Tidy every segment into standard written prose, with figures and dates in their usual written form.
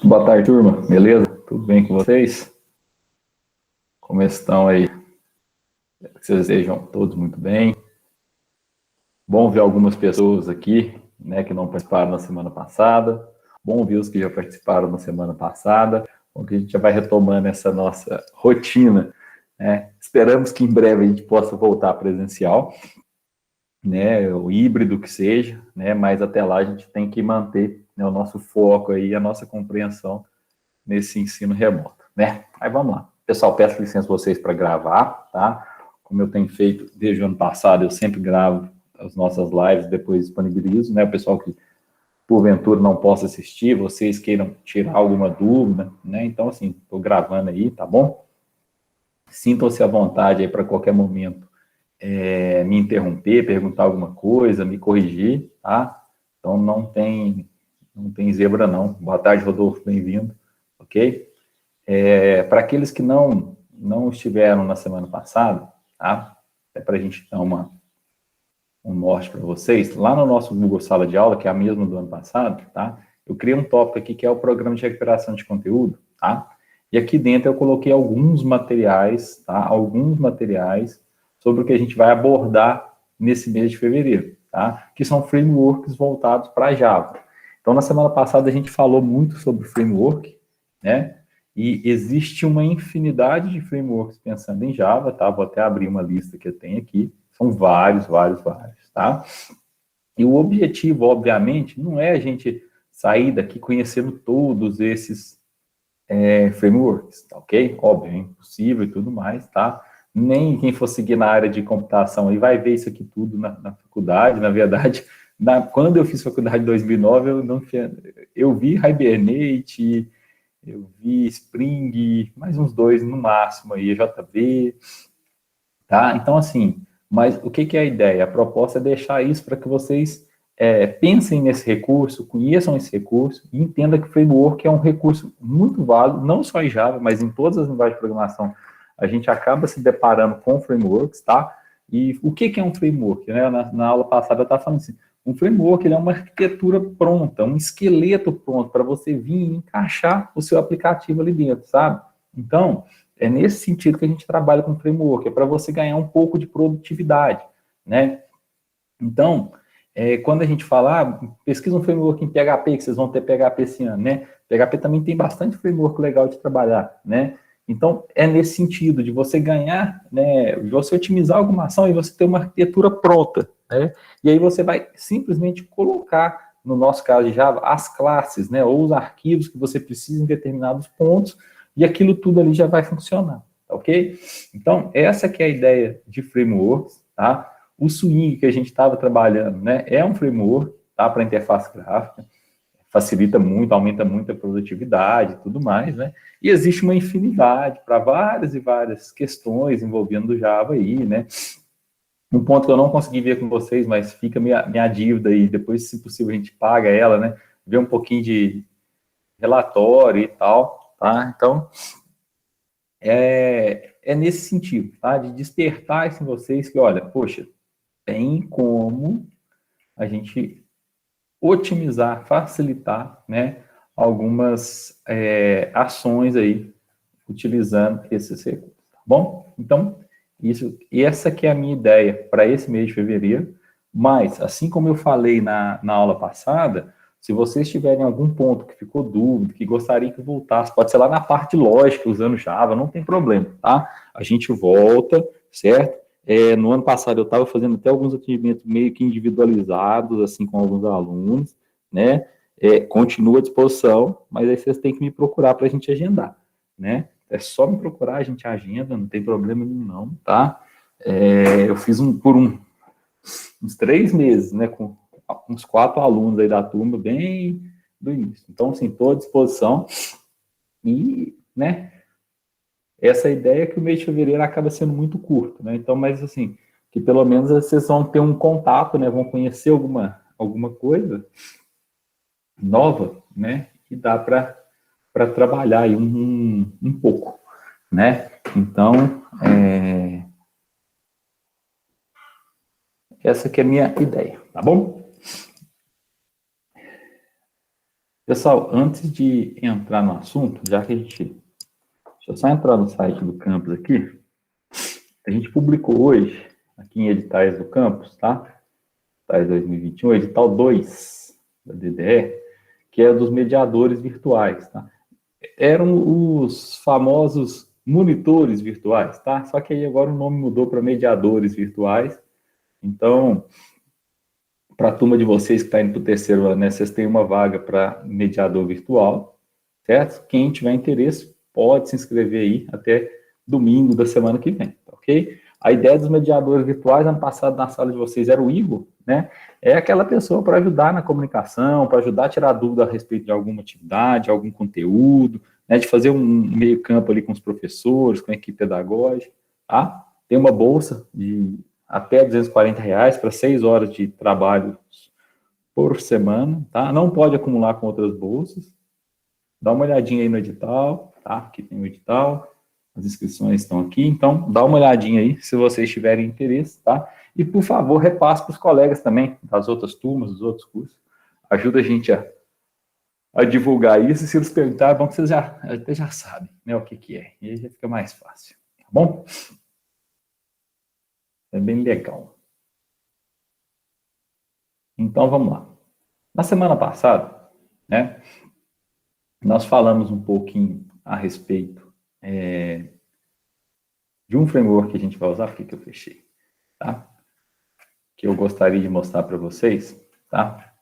Boa tarde, turma. Beleza? Tudo bem com vocês? Como estão aí? Espero que vocês estejam todos muito bem. Bom ver algumas pessoas aqui, né, que não participaram na semana passada. Bom ver os que já participaram na semana passada. Bom que a gente já vai retomando essa nossa rotina, né? Esperamos que em breve a gente possa voltar presencial, né, o híbrido que seja, né, mas até lá a gente tem que manter, né, o nosso foco aí, a nossa compreensão nesse ensino remoto, né? Aí vamos lá. Pessoal, peço licença vocês para gravar, tá? Como eu tenho feito desde o ano passado, eu sempre gravo as nossas lives, depois disponibilizo, né? O pessoal que porventura não possa assistir, vocês queiram tirar alguma dúvida, né? Então, assim, estou gravando aí, tá bom? Sintam-se à vontade aí para qualquer momento me interromper, perguntar alguma coisa, me corrigir, tá? Então, não tem zebra, não. Boa tarde, Rodolfo, bem-vindo, ok? Para aqueles que não estiveram na semana passada, tá? É para a gente dar um norte para vocês. Lá no nosso Google Sala de Aula, que é a mesma do ano passado, tá? Eu criei um tópico aqui que é o Programa de Recuperação de Conteúdo, tá? E aqui dentro eu coloquei alguns materiais, tá? Alguns materiais sobre o que a gente vai abordar nesse mês de fevereiro, tá? Que são frameworks voltados para Java. Então, na semana passada a gente falou muito sobre framework, né? E existe uma infinidade de frameworks pensando em Java, tá? Vou até abrir uma lista que eu tenho aqui. São vários, tá? E o objetivo, obviamente, não é a gente sair daqui conhecendo todos esses frameworks, tá ok? Óbvio, é impossível e tudo mais, tá? Nem quem for seguir na área de computação aí vai ver isso aqui tudo na faculdade. Na verdade, quando eu fiz faculdade em 2009, eu vi Hibernate, eu vi Spring, mais uns dois no máximo aí, JV, tá? Então, assim, mas o que é a ideia? A proposta é deixar isso para que vocês pensem nesse recurso, conheçam esse recurso e entendam que o framework é um recurso muito válido, não só em Java, mas em todas as linguagens de programação. A gente acaba se deparando com frameworks, tá? E o que é um framework? Né? Na aula passada eu estava falando assim, um framework ele é uma arquitetura pronta, um esqueleto pronto para você vir e encaixar o seu aplicativo ali dentro, sabe? Então, é nesse sentido que a gente trabalha com framework, é para você ganhar um pouco de produtividade, né? Então, quando a gente fala, pesquisa um framework em PHP, que vocês vão ter PHP esse ano, né? PHP também tem bastante framework legal de trabalhar, né? Então, é nesse sentido, de você ganhar, né, de você otimizar alguma ação e você ter uma arquitetura pronta, né? E aí você vai simplesmente colocar, no nosso caso de Java, as classes, né, ou os arquivos que você precisa em determinados pontos, e aquilo tudo ali já vai funcionar, ok? Então, essa que é a ideia de frameworks, tá? O Swing que a gente estava trabalhando, né, é um framework, tá, para interface gráfica, facilita muito, aumenta muito a produtividade e tudo mais, né? E existe uma infinidade para várias e várias questões envolvendo Java aí, né? Um ponto que eu não consegui ver com vocês, mas fica minha dívida aí, depois, se possível, a gente paga ela, né? Ver um pouquinho de relatório e tal, tá? Então, é nesse sentido, tá? De despertar isso em vocês que, olha, poxa, tem como a gente otimizar, facilitar, né, algumas ações aí, utilizando esses recursos, tá bom? Então, essa que é a minha ideia para esse mês de fevereiro, mas, assim como eu falei na aula passada, se vocês tiverem algum ponto que ficou dúvida, que gostaria que voltasse, pode ser lá na parte lógica, usando Java, não tem problema, tá? A gente volta, certo? No ano passado eu estava fazendo até alguns atendimentos meio que individualizados, assim, com alguns alunos, né? Continua à disposição, mas aí vocês têm que me procurar para a gente agendar, né? É só me procurar, a gente agenda, não tem problema nenhum não, tá? Eu fiz por uns 3 meses, né? Com uns 4 alunos aí da turma, bem do início. Então, assim, estou à disposição e, né? Essa ideia é que o mês de fevereiro acaba sendo muito curto, né? Então, mas assim, que pelo menos vocês vão ter um contato, né? Vão conhecer alguma coisa nova, né? Que dá para trabalhar aí um pouco, né? Então, essa aqui é a minha ideia, tá bom? Pessoal, antes de entrar no assunto, já que deixa eu só entrar no site do campus aqui. A gente publicou hoje, aqui em editais do campus, tá? Editais 2021, edital 2 da DDE, que é dos mediadores virtuais, tá? Eram os famosos monitores virtuais, tá? Só que aí agora o nome mudou para mediadores virtuais. Então, para a turma de vocês que está indo para o terceiro ano, né, vocês têm uma vaga para mediador virtual, certo? Quem tiver interesse pode se inscrever aí até domingo da semana que vem, ok? A ideia dos mediadores virtuais, ano passado na sala de vocês era o Igor, né? É aquela pessoa para ajudar na comunicação, para ajudar a tirar dúvida a respeito de alguma atividade, algum conteúdo, né? De fazer um meio campo ali com os professores, com a equipe pedagógica, tá? Tem uma bolsa de até R$ 240 para 6 horas de trabalho por semana, tá? Não pode acumular com outras bolsas. Dá uma olhadinha aí no edital, tá? Aqui tem o edital, as inscrições estão aqui, então dá uma olhadinha aí se vocês tiverem interesse, tá? E, por favor, repasse para os colegas também, das outras turmas, dos outros cursos. Ajuda a gente a divulgar isso, e se eles perguntarem, é bom que vocês até já sabem, né, o que é, e aí já fica mais fácil, tá bom? É bem legal. Então, vamos lá. Na semana passada, né, nós falamos um pouquinho a respeito de um framework que a gente vai usar, porque que eu fechei, tá? Que eu gostaria de mostrar para vocês, tá?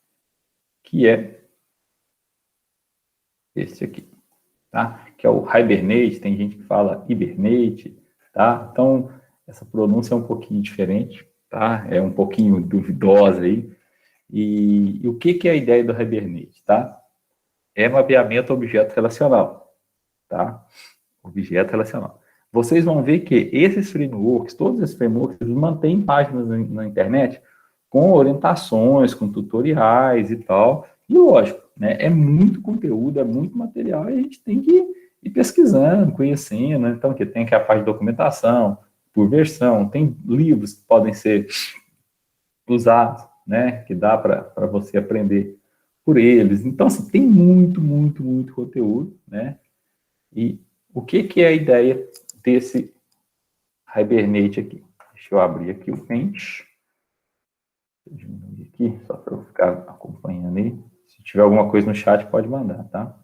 Que é esse aqui, tá? Que é o Hibernate, tem gente que fala Hibernate, tá? Então, essa pronúncia é um pouquinho diferente, tá? É um pouquinho duvidosa aí. E o que é a ideia do Hibernate, tá? É mapeamento objeto relacional, tá? Objeto relacional. Vocês vão ver que esses frameworks, todos esses frameworks, eles mantêm páginas na internet com orientações, com tutoriais e tal. E lógico, né, é muito conteúdo, é muito material, e a gente tem que ir pesquisando, conhecendo, né? Então, que tem aqui a parte de documentação, por versão, tem livros que podem ser usados, né, que dá para você aprender por eles. Então, assim, tem muito, muito, muito conteúdo, né? E o que é a ideia desse Hibernate aqui? Deixa eu abrir aqui o Paint. Vou diminuir aqui, só para eu ficar acompanhando aí. Se tiver alguma coisa no chat, pode mandar, tá?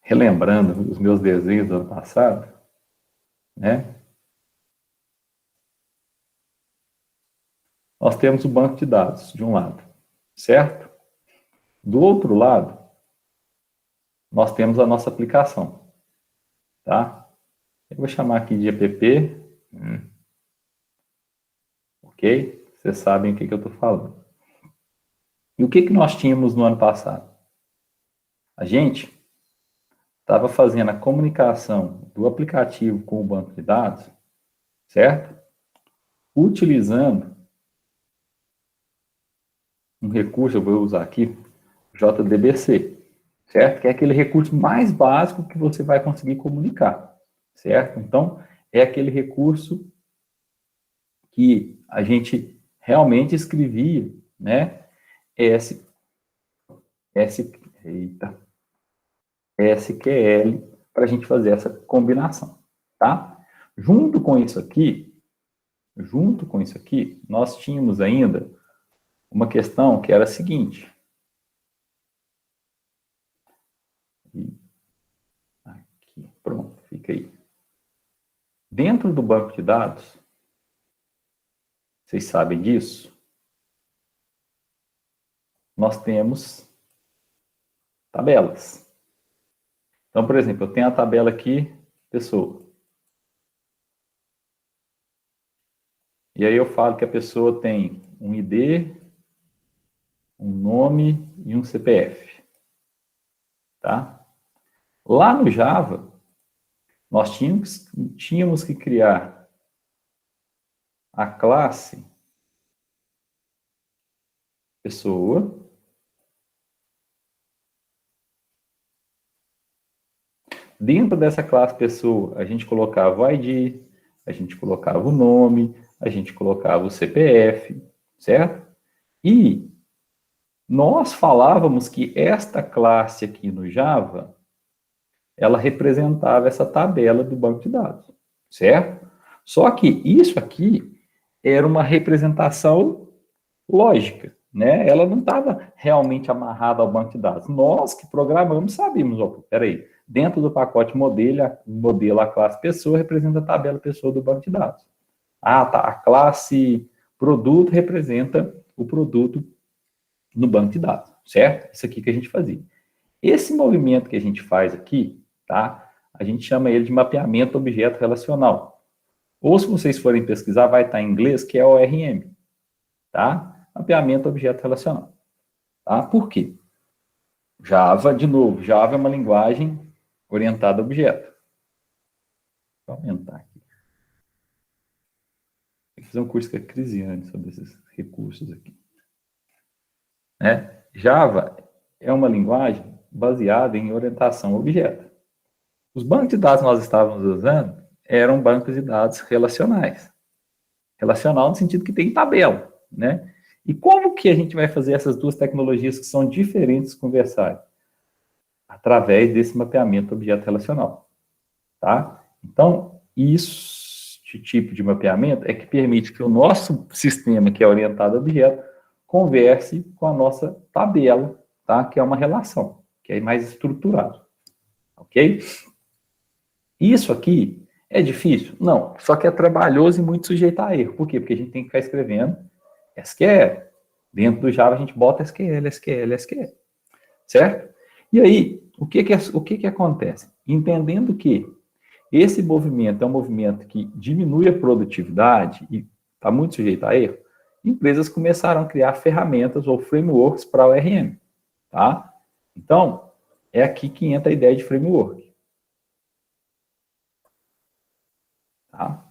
Relembrando os meus desenhos do ano passado, né? Nós temos o banco de dados, de um lado, certo? Do outro lado, nós temos a nossa aplicação, tá? Eu vou chamar aqui de app, ok? Vocês sabem o que eu estou falando. E o que nós tínhamos no ano passado? A gente estava fazendo a comunicação do aplicativo com o banco de dados, certo? Utilizando um recurso, eu vou usar aqui, JDBC, certo? Que é aquele recurso mais básico que você vai conseguir comunicar, certo? Então, é aquele recurso que a gente realmente escrevia, né? S, S, eita, SQL para a gente fazer essa combinação, tá? Junto com isso aqui, nós tínhamos ainda uma questão que era a seguinte. Aqui, pronto, fica aí. Dentro do banco de dados, vocês sabem disso, nós temos tabelas. Então, por exemplo, eu tenho a tabela aqui, pessoa. E aí eu falo que a pessoa tem um ID, um nome e um CPF. Tá? Lá no Java, nós tínhamos que criar a classe pessoa Dentro dessa classe pessoa, a gente colocava o ID, a gente colocava o nome, a gente colocava o CPF, certo? E nós falávamos que esta classe aqui no Java, ela representava essa tabela do banco de dados, certo? Só que isso aqui era uma representação lógica, né? Ela não estava realmente amarrada ao banco de dados. Nós que programamos sabíamos, ó, peraí, dentro do pacote modelo a classe pessoa representa a tabela pessoa do banco de dados. Ah, tá, a classe produto representa o produto no banco de dados, certo? Isso aqui que a gente fazia. Esse movimento que a gente faz aqui, tá? A gente chama ele de mapeamento objeto relacional. Ou se vocês forem pesquisar, vai estar em inglês, que é ORM, tá? Mapeamento objeto relacional. Tá? Por quê? Java, de novo, Java é uma linguagem orientada a objeto. Vou aumentar aqui. Tem que fazer um curso com a Crisiane sobre esses recursos aqui. Né? Java é uma linguagem baseada em orientação a objeto. Os bancos de dados que nós estávamos usando eram bancos de dados relacionais. Relacional no sentido que tem tabela, né? E como que a gente vai fazer essas duas tecnologias que são diferentes conversarem? Através desse mapeamento objeto relacional, tá? Então, este tipo de mapeamento é que permite que o nosso sistema, que é orientado a objeto, converse com a nossa tabela, tá? Que é uma relação, que é mais estruturado, ok? Isso aqui é difícil? Não, só que é trabalhoso e muito sujeito a erro. Por quê? Porque a gente tem que ficar escrevendo SQL. Dentro do Java a gente bota SQL, SQL, SQL. Certo? E aí, o que acontece? Entendendo que esse movimento é um movimento que diminui a produtividade e está muito sujeito a erro, empresas começaram a criar ferramentas ou frameworks para o ORM. Tá? Então, é aqui que entra a ideia de framework. Tá?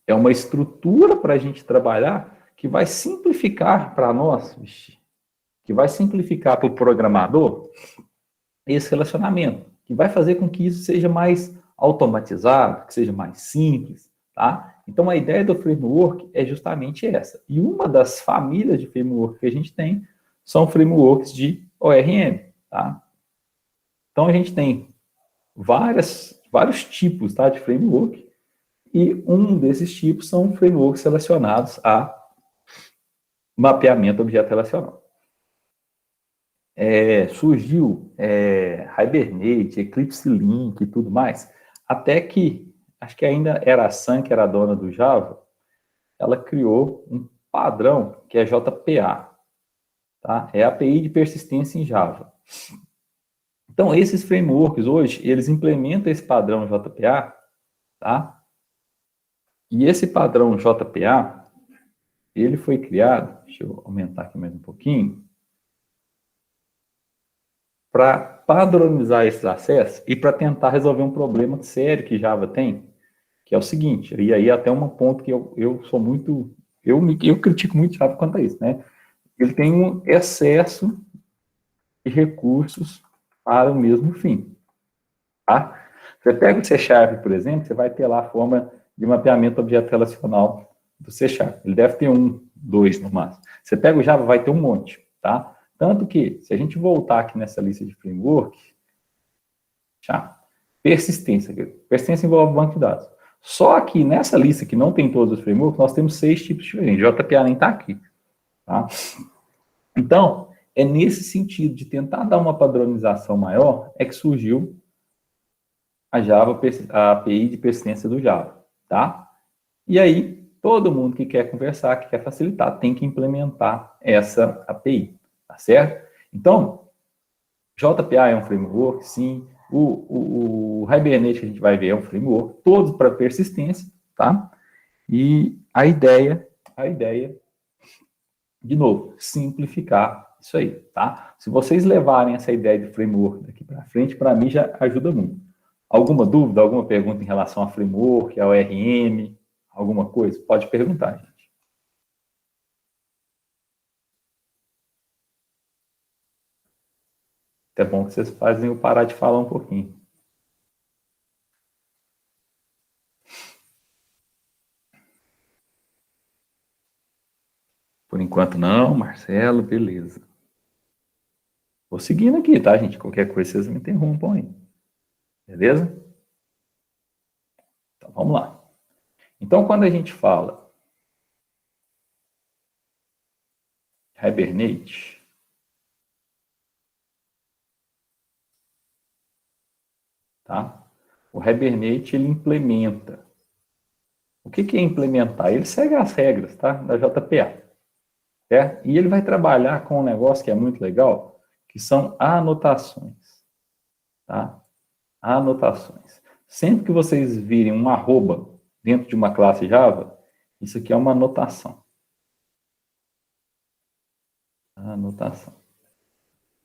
É uma estrutura para a gente trabalhar que vai simplificar para nós, que vai simplificar para o programador esse relacionamento, que vai fazer com que isso seja mais automatizado, que seja mais simples, tá? Então, a ideia do framework é justamente essa. E uma das famílias de framework que a gente tem são frameworks de ORM, tá? Então, a gente tem vários tipos, tá, de framework, e um desses tipos são frameworks relacionados a mapeamento objeto relacional. Surgiu Hibernate, Eclipse Link e tudo mais, até que, acho que ainda era a Sun, que era a dona do Java, ela criou um padrão que é JPA, tá? É a API de persistência em Java. Então, esses frameworks hoje, eles implementam esse padrão JPA, tá? E esse padrão JPA, ele foi criado, deixa eu aumentar aqui mais um pouquinho, para padronizar esses acessos e para tentar resolver um problema sério que Java tem, que é o seguinte, e aí até um ponto que eu sou muito, eu critico muito Java quanto a isso, né? Ele tem um excesso de recursos para o mesmo fim, tá? Você pega o C Sharp, por exemplo, você vai ter lá a forma de mapeamento objeto relacional do C Sharp. Ele deve ter um, dois no máximo. Você pega o Java, vai ter um monte, tá? Tanto que, se a gente voltar aqui nessa lista de framework, persistência. Persistência envolve banco de dados. Só que nessa lista que não tem todos os frameworks, nós temos 6 tipos diferentes. JPA nem está aqui. Tá? Então, é nesse sentido de tentar dar uma padronização maior, é que surgiu a Java, a API de persistência do Java. Tá? E aí, todo mundo que quer conversar, que quer facilitar, tem que implementar essa API. Tá certo? Então, JPA é um framework, sim. O Hibernate que a gente vai ver é um framework, todos para persistência, tá? E a ideia, de novo, simplificar isso aí, tá? Se vocês levarem essa ideia de framework daqui para frente, para mim já ajuda muito. Alguma dúvida, alguma pergunta em relação a framework, ao ORM, alguma coisa? Pode perguntar, gente. É bom que vocês fazem eu parar de falar um pouquinho. Por enquanto não, Marcelo, beleza. Vou seguindo aqui, tá, gente? Qualquer coisa vocês me interrompam aí. Beleza? Então, vamos lá. Então, quando a gente fala Hibernate, tá? O Hibernate, ele implementa. O que é implementar? Ele segue as regras, tá? Da JPA. Certo? E ele vai trabalhar com um negócio que é muito legal, que são anotações. Tá? Anotações. Sempre que vocês virem um arroba dentro de uma classe Java, isso aqui é uma anotação. Anotação.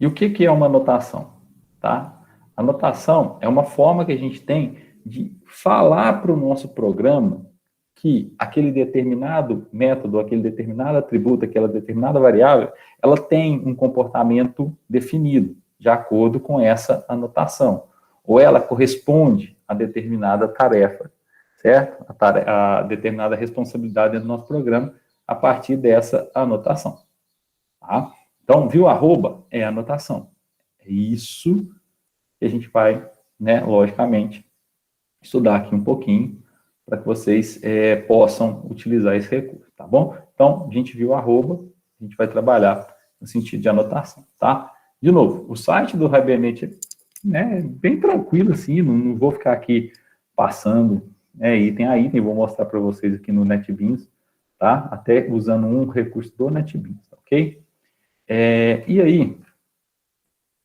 E o que é uma anotação? Tá? Anotação é uma forma que a gente tem de falar para o nosso programa que aquele determinado método, aquele determinado atributo, aquela determinada variável, ela tem um comportamento definido, de acordo com essa anotação. Ou ela corresponde a determinada tarefa, certo? A determinada responsabilidade dentro do nosso programa, a partir dessa anotação. Tá? Então, viu arroba? É anotação. É isso que a gente vai, né, logicamente, estudar aqui um pouquinho, para que vocês possam utilizar esse recurso, tá bom? Então, a gente viu arroba, a gente vai trabalhar no sentido de anotação, tá? De novo, o site do Hibernate é bem tranquilo, assim, não vou ficar aqui passando item a item, vou mostrar para vocês aqui no NetBeans, tá? Até usando um recurso do NetBeans, ok? E aí,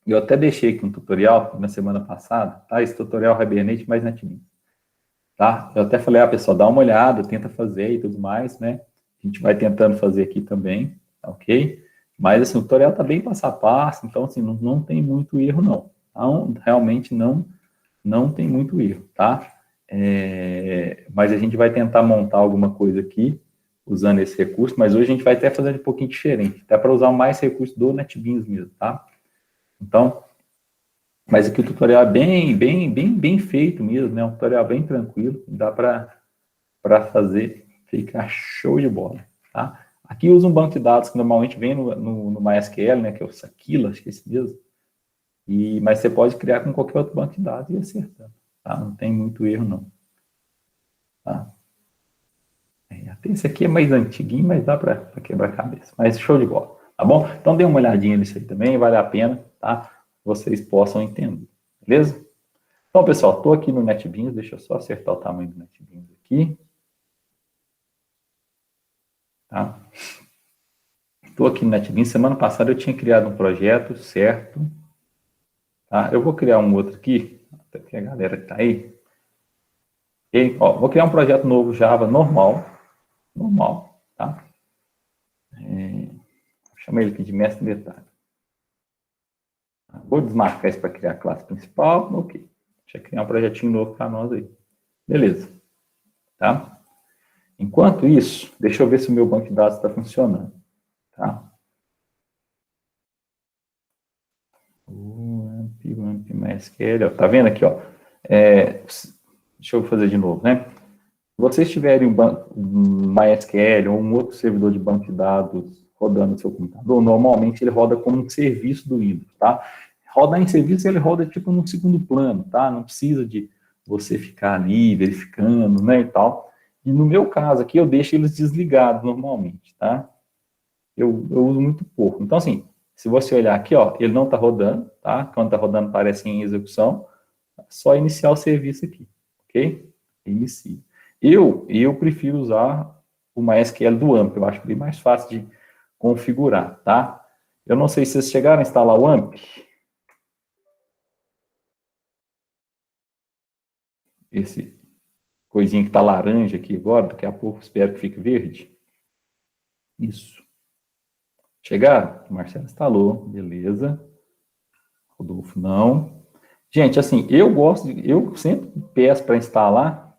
eu até deixei aqui um tutorial na semana passada, tá? Esse tutorial Hibernate mais NetBeans. Tá? Eu até falei, pessoal, dá uma olhada, tenta fazer e tudo mais, né? A gente vai tentando fazer aqui também, ok? Mas, assim, o tutorial tá bem passo a passo, então, assim, não tem muito erro, não. Então, realmente não tem muito erro, tá? Mas a gente vai tentar montar alguma coisa aqui, usando esse recurso, mas hoje a gente vai até fazer um pouquinho diferente, até para usar mais recurso do NetBeans mesmo, tá? Então, mas aqui o tutorial é bem feito mesmo, né? Um tutorial bem tranquilo, dá para fazer, ficar show de bola, tá? Aqui usa um banco de dados que normalmente vem no MySQL, né? Que é o Sakila, acho que é esse mesmo. Mas você pode criar com qualquer outro banco de dados e acertar, tá? Não tem muito erro, não. Tá? Até esse aqui é mais antiguinho, mas dá para quebrar a cabeça. Mas show de bola, tá bom? Então dê uma olhadinha nisso aí também, vale a pena, tá? Vocês possam entender, beleza? Então, pessoal, estou aqui no NetBeans, deixa eu só acertar o tamanho do NetBeans aqui. Tá? Estou aqui no NetBeans, semana passada eu tinha criado um projeto, certo? Tá? Eu vou criar um outro aqui, até que a galera que está aí. Okay? Ó, vou criar um projeto novo Java normal, tá? Chamei ele aqui de mestre em detalhe. Vou desmarcar isso para criar a classe principal, ok. Deixa eu criar um projetinho novo para nós aí. Beleza. Tá? Enquanto isso, deixa eu ver se o meu banco de dados está funcionando. Tá? O AMP MySQL, tá vendo aqui, ó? Deixa eu fazer de novo, né? Se vocês tiverem um MySQL ou um outro servidor de banco de dados rodando no seu computador, normalmente ele roda como um serviço do Windows, tá? Rodar em serviço, ele roda tipo no segundo plano, tá? Não precisa de você ficar ali verificando, né, e tal. E no meu caso aqui, eu deixo eles desligados normalmente, tá? Eu uso muito pouco. Então, assim, se você olhar aqui, ó, ele não está rodando, tá? Quando está rodando, aparece em execução. É só iniciar o serviço aqui, ok? Inicia. Eu prefiro usar o MySQL do AMP, eu acho bem mais fácil de configurar, tá? Eu não sei se vocês chegaram a instalar o AMP. Esse coisinha que está laranja aqui agora, daqui a pouco espero que fique verde. Isso. Chegaram? O Marcelo instalou, beleza. Rodolfo não. Gente, assim, eu sempre peço para instalar,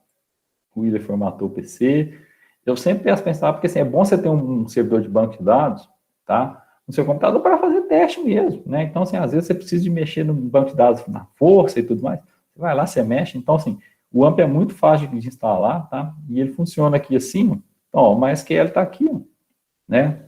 o Willer formatou o PC, eu sempre peço para instalar, porque assim, é bom você ter um servidor de banco de dados, tá? No seu computador para fazer mexe mesmo, né? Então, assim, às vezes você precisa de mexer no banco de dados na força e tudo mais. Você vai lá, você mexe. Então, assim, o AMP é muito fácil de instalar, tá? E ele funciona aqui assim, ó. Então, ó, o MySQL está aqui, ó, né?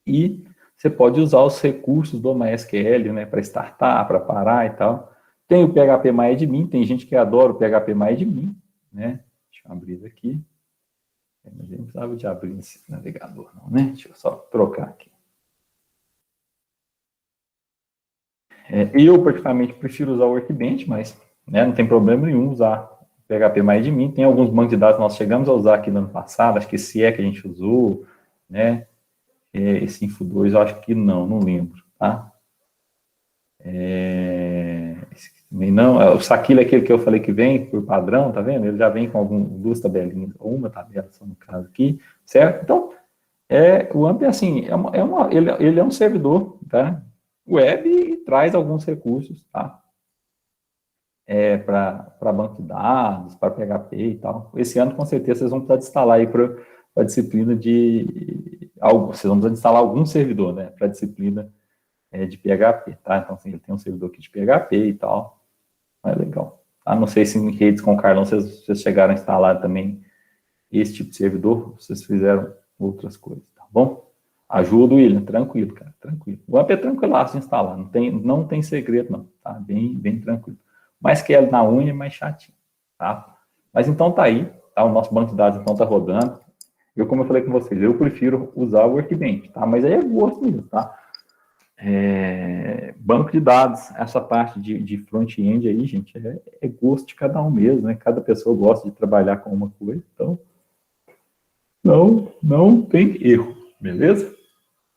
E você pode usar os recursos do MySQL, né, para startar, para parar e tal. Tem o PHP-MyAdmin, tem gente que adora o PHP-MyAdmin, né? Deixa eu abrir aqui. Mas eu não precisava de abrir esse navegador, não, né? Deixa eu só trocar aqui. Eu, particularmente, prefiro usar o Workbench, mas né, não tem problema nenhum usar o PHP-MyAdmin. Tem alguns bancos de dados que nós chegamos a usar aqui no ano passado, acho que esse é que a gente usou, né? Esse Info2, eu acho que não lembro, tá? Não, o Saquilha é aquele que eu falei que vem por padrão, tá vendo? Ele já vem com duas tabelinhas, ou uma tabela, só no caso aqui, certo? Então, o AMP, assim, ele é um servidor, tá? Web e traz alguns recursos, tá? Para banco de dados, para PHP e tal. Esse ano, com certeza, vocês vão precisar de instalar aí para a disciplina de... Vocês vão precisar de instalar algum servidor, né? Para a disciplina de PHP, tá? Então, assim, ele tem um servidor aqui de PHP e tal. É legal. Não sei se em redes com o Carlão vocês chegaram a instalar também esse tipo de servidor, vocês fizeram outras coisas, tá bom? Ajuda o William, tranquilo, cara, tranquilo. O AMP é tranquilaço de instalar, não tem segredo, não, tá? Bem tranquilo. Mas que na unha é mais chatinho, tá? Mas então tá aí, tá? O nosso banco de dados então tá rodando. Como eu falei com vocês, eu prefiro usar o Workbench, tá? Mas aí é gosto mesmo, tá? Banco de dados, essa parte de front-end aí, gente, é gosto de cada um mesmo, né? Cada pessoa gosta de trabalhar com uma coisa, então não tem erro, beleza?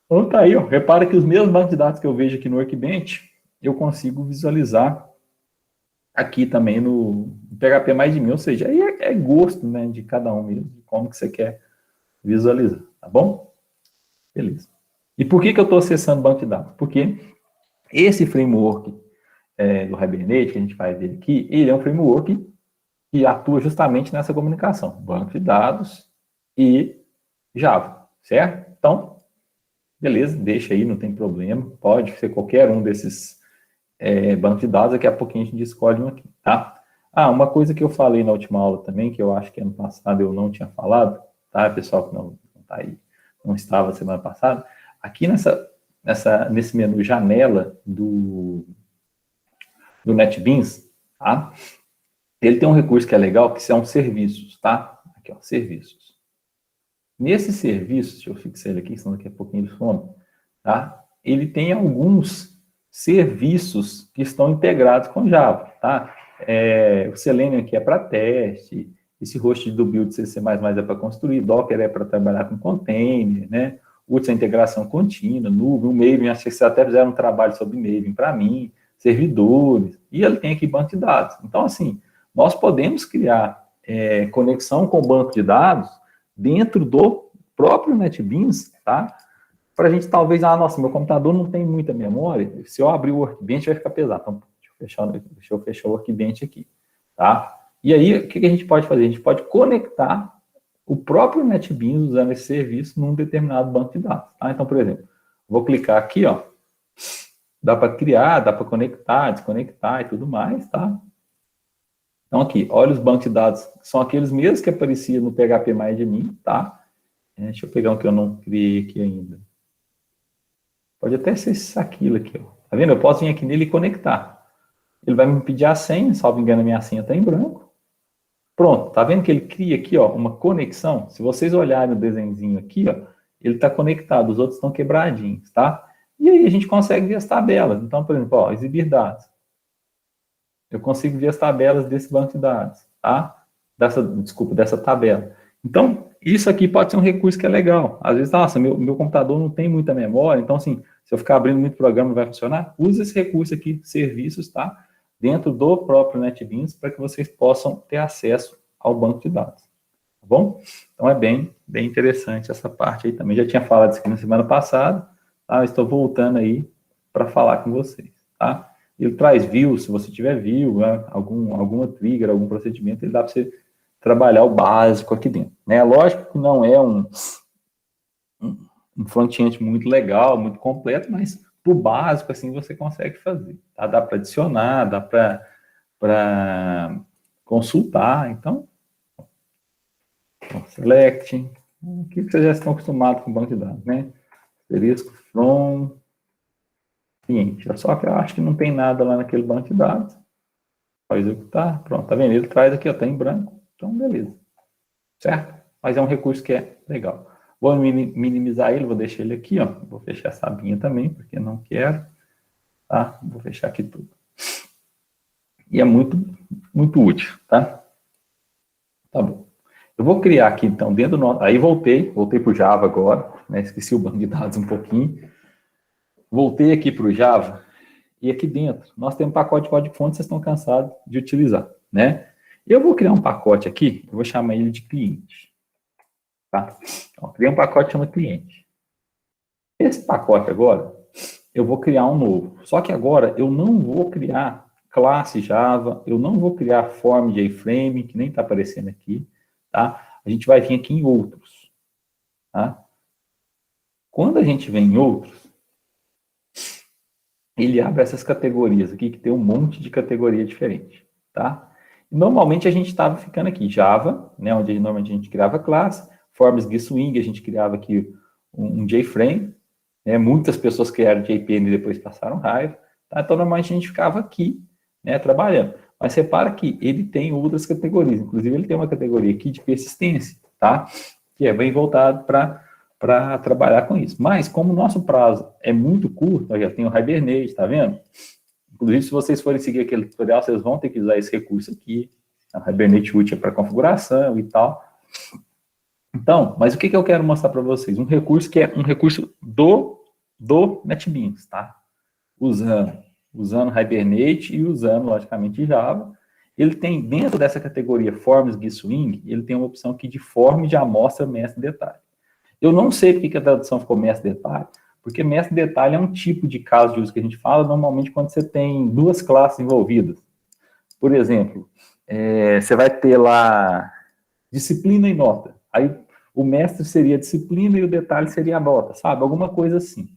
Então tá aí, ó. Repara que os mesmos bancos de dados que eu vejo aqui no Workbench, eu consigo visualizar aqui também no PHP+admin, ou seja, aí é gosto, né, de cada um mesmo, de como que você quer visualizar, tá bom? Beleza. E por que eu estou acessando o banco de dados? Porque esse framework do Hibernate, que a gente faz dele aqui, ele é um framework que atua justamente nessa comunicação, banco de dados e Java, certo? Então, beleza, deixa aí, não tem problema, pode ser qualquer um desses bancos de dados, daqui a pouquinho a gente escolhe um aqui, tá? Uma coisa que eu falei na última aula também, que eu acho que ano passado eu não tinha falado, tá, pessoal que não tá aí, não estava semana passada, aqui nesse menu janela do NetBeans, tá? Ele tem um recurso que é legal, que são serviços, tá? Aqui, ó, serviços. Nesses serviços, deixa eu fixar ele aqui, senão daqui a pouquinho ele some, tá? Ele tem alguns serviços que estão integrados com Java, tá? O Selenium aqui é para teste, esse host do build CC++ é para construir, Docker é para trabalhar com container, né? Utils é integração contínua, nuvem, o Maven, acho que vocês até fizeram um trabalho sobre Maven para mim, servidores, e ele tem aqui banco de dados. Então, assim, nós podemos criar conexão com o banco de dados dentro do próprio NetBeans, tá? Para a gente talvez, nossa, meu computador não tem muita memória, se eu abrir o Workbench vai ficar pesado. Então, deixa eu fechar o Workbench aqui, tá? E aí, o que a gente pode fazer? A gente pode conectar o próprio NetBeans usando esse serviço num determinado banco de dados, tá? Então, por exemplo, vou clicar aqui, ó, dá para criar, dá para conectar, desconectar e tudo mais, tá? Então, aqui, olha os bancos de dados, são aqueles mesmos que apareciam no PHP+admin, tá? Deixa eu pegar um que eu não criei aqui ainda. Pode até ser aquilo aqui, ó. Tá vendo? Eu posso vir aqui nele e conectar. Ele vai me pedir a senha, salvo engano, a minha senha está em branco. Pronto, tá vendo que ele cria aqui, ó, uma conexão? Se vocês olharem o desenhozinho aqui, ó, ele está conectado, os outros estão quebradinhos, tá? E aí a gente consegue ver as tabelas. Então, por exemplo, ó, exibir dados. Eu consigo ver as tabelas desse banco de dados, tá? Dessa tabela. Então, isso aqui pode ser um recurso que é legal. Às vezes, nossa, meu computador não tem muita memória, então, assim, se eu ficar abrindo muito programa, não vai funcionar. Use esse recurso aqui, serviços, tá? Dentro do próprio NetBeans, para que vocês possam ter acesso ao banco de dados, tá bom? Então, é bem interessante essa parte aí também. Já tinha falado isso aqui na semana passada, tá? Estou voltando aí para falar com vocês, tá? Ele traz view, se você tiver view, né, alguma trigger, algum procedimento, ele dá para você trabalhar o básico aqui dentro, né? Lógico que não é um front-end muito legal, muito completo, mas pro básico, assim, você consegue fazer. Tá? Dá para adicionar, dá para consultar. Então, select. Aqui vocês já estão acostumados com o banco de dados, né? Asterisco from cliente. Só que eu acho que não tem nada lá naquele banco de dados. Pode executar. Pronto, tá vendo? Ele traz aqui, ó, tá em branco. Então, beleza. Certo? Mas é um recurso que é legal. Vou minimizar ele, vou deixar ele aqui, ó. Vou fechar essa abinha também, porque não quero. Tá? Vou fechar aqui tudo. E é muito, muito útil, tá? Tá bom. Eu vou criar aqui, então, dentro do nosso... Aí voltei para o Java agora, né? Esqueci o banco de dados um pouquinho. Voltei aqui para o Java, e aqui dentro, nós temos um pacote de código-fonte, vocês estão cansados de utilizar, né? Eu vou criar um pacote aqui, eu vou chamar ele de cliente. Tá? Então, criei um pacote que chama cliente. Esse pacote agora, eu vou criar um novo. Só que agora eu não vou criar classe Java, eu não vou criar form JFrame, que nem está aparecendo aqui, tá? A gente vai vir aqui em outros, tá? Quando a gente vem em outros, ele abre essas categorias aqui, que tem um monte de categoria diferente, tá? Normalmente a gente estava ficando aqui, Java, né, onde normalmente a gente criava classe, Forms GSwing, a gente criava aqui um JFrame, né, muitas pessoas criaram JPN e depois passaram raiva, tá? Então normalmente a gente ficava aqui, né, trabalhando. Mas repara que ele tem outras categorias, inclusive ele tem uma categoria aqui de persistência, tá? Que é bem voltado para trabalhar com isso. Mas, como o nosso prazo é muito curto, eu já tenho o Hibernate, tá vendo? Inclusive, se vocês forem seguir aquele tutorial, vocês vão ter que usar esse recurso aqui. O Hibernate útil é para configuração e tal. Então, mas o que eu quero mostrar para vocês? Um recurso que é um recurso do NetBeans, tá? Usando Hibernate e usando, logicamente, Java. Ele tem, dentro dessa categoria Forms GSwing, ele tem uma opção aqui de form de amostra mestre detalhe. Eu não sei porque que a tradução ficou mestre detalhe, porque mestre detalhe é um tipo de caso de uso que a gente fala normalmente quando você tem duas classes envolvidas. Por exemplo, você vai ter lá disciplina e nota. Aí o mestre seria a disciplina e o detalhe seria a nota, sabe? Alguma coisa assim.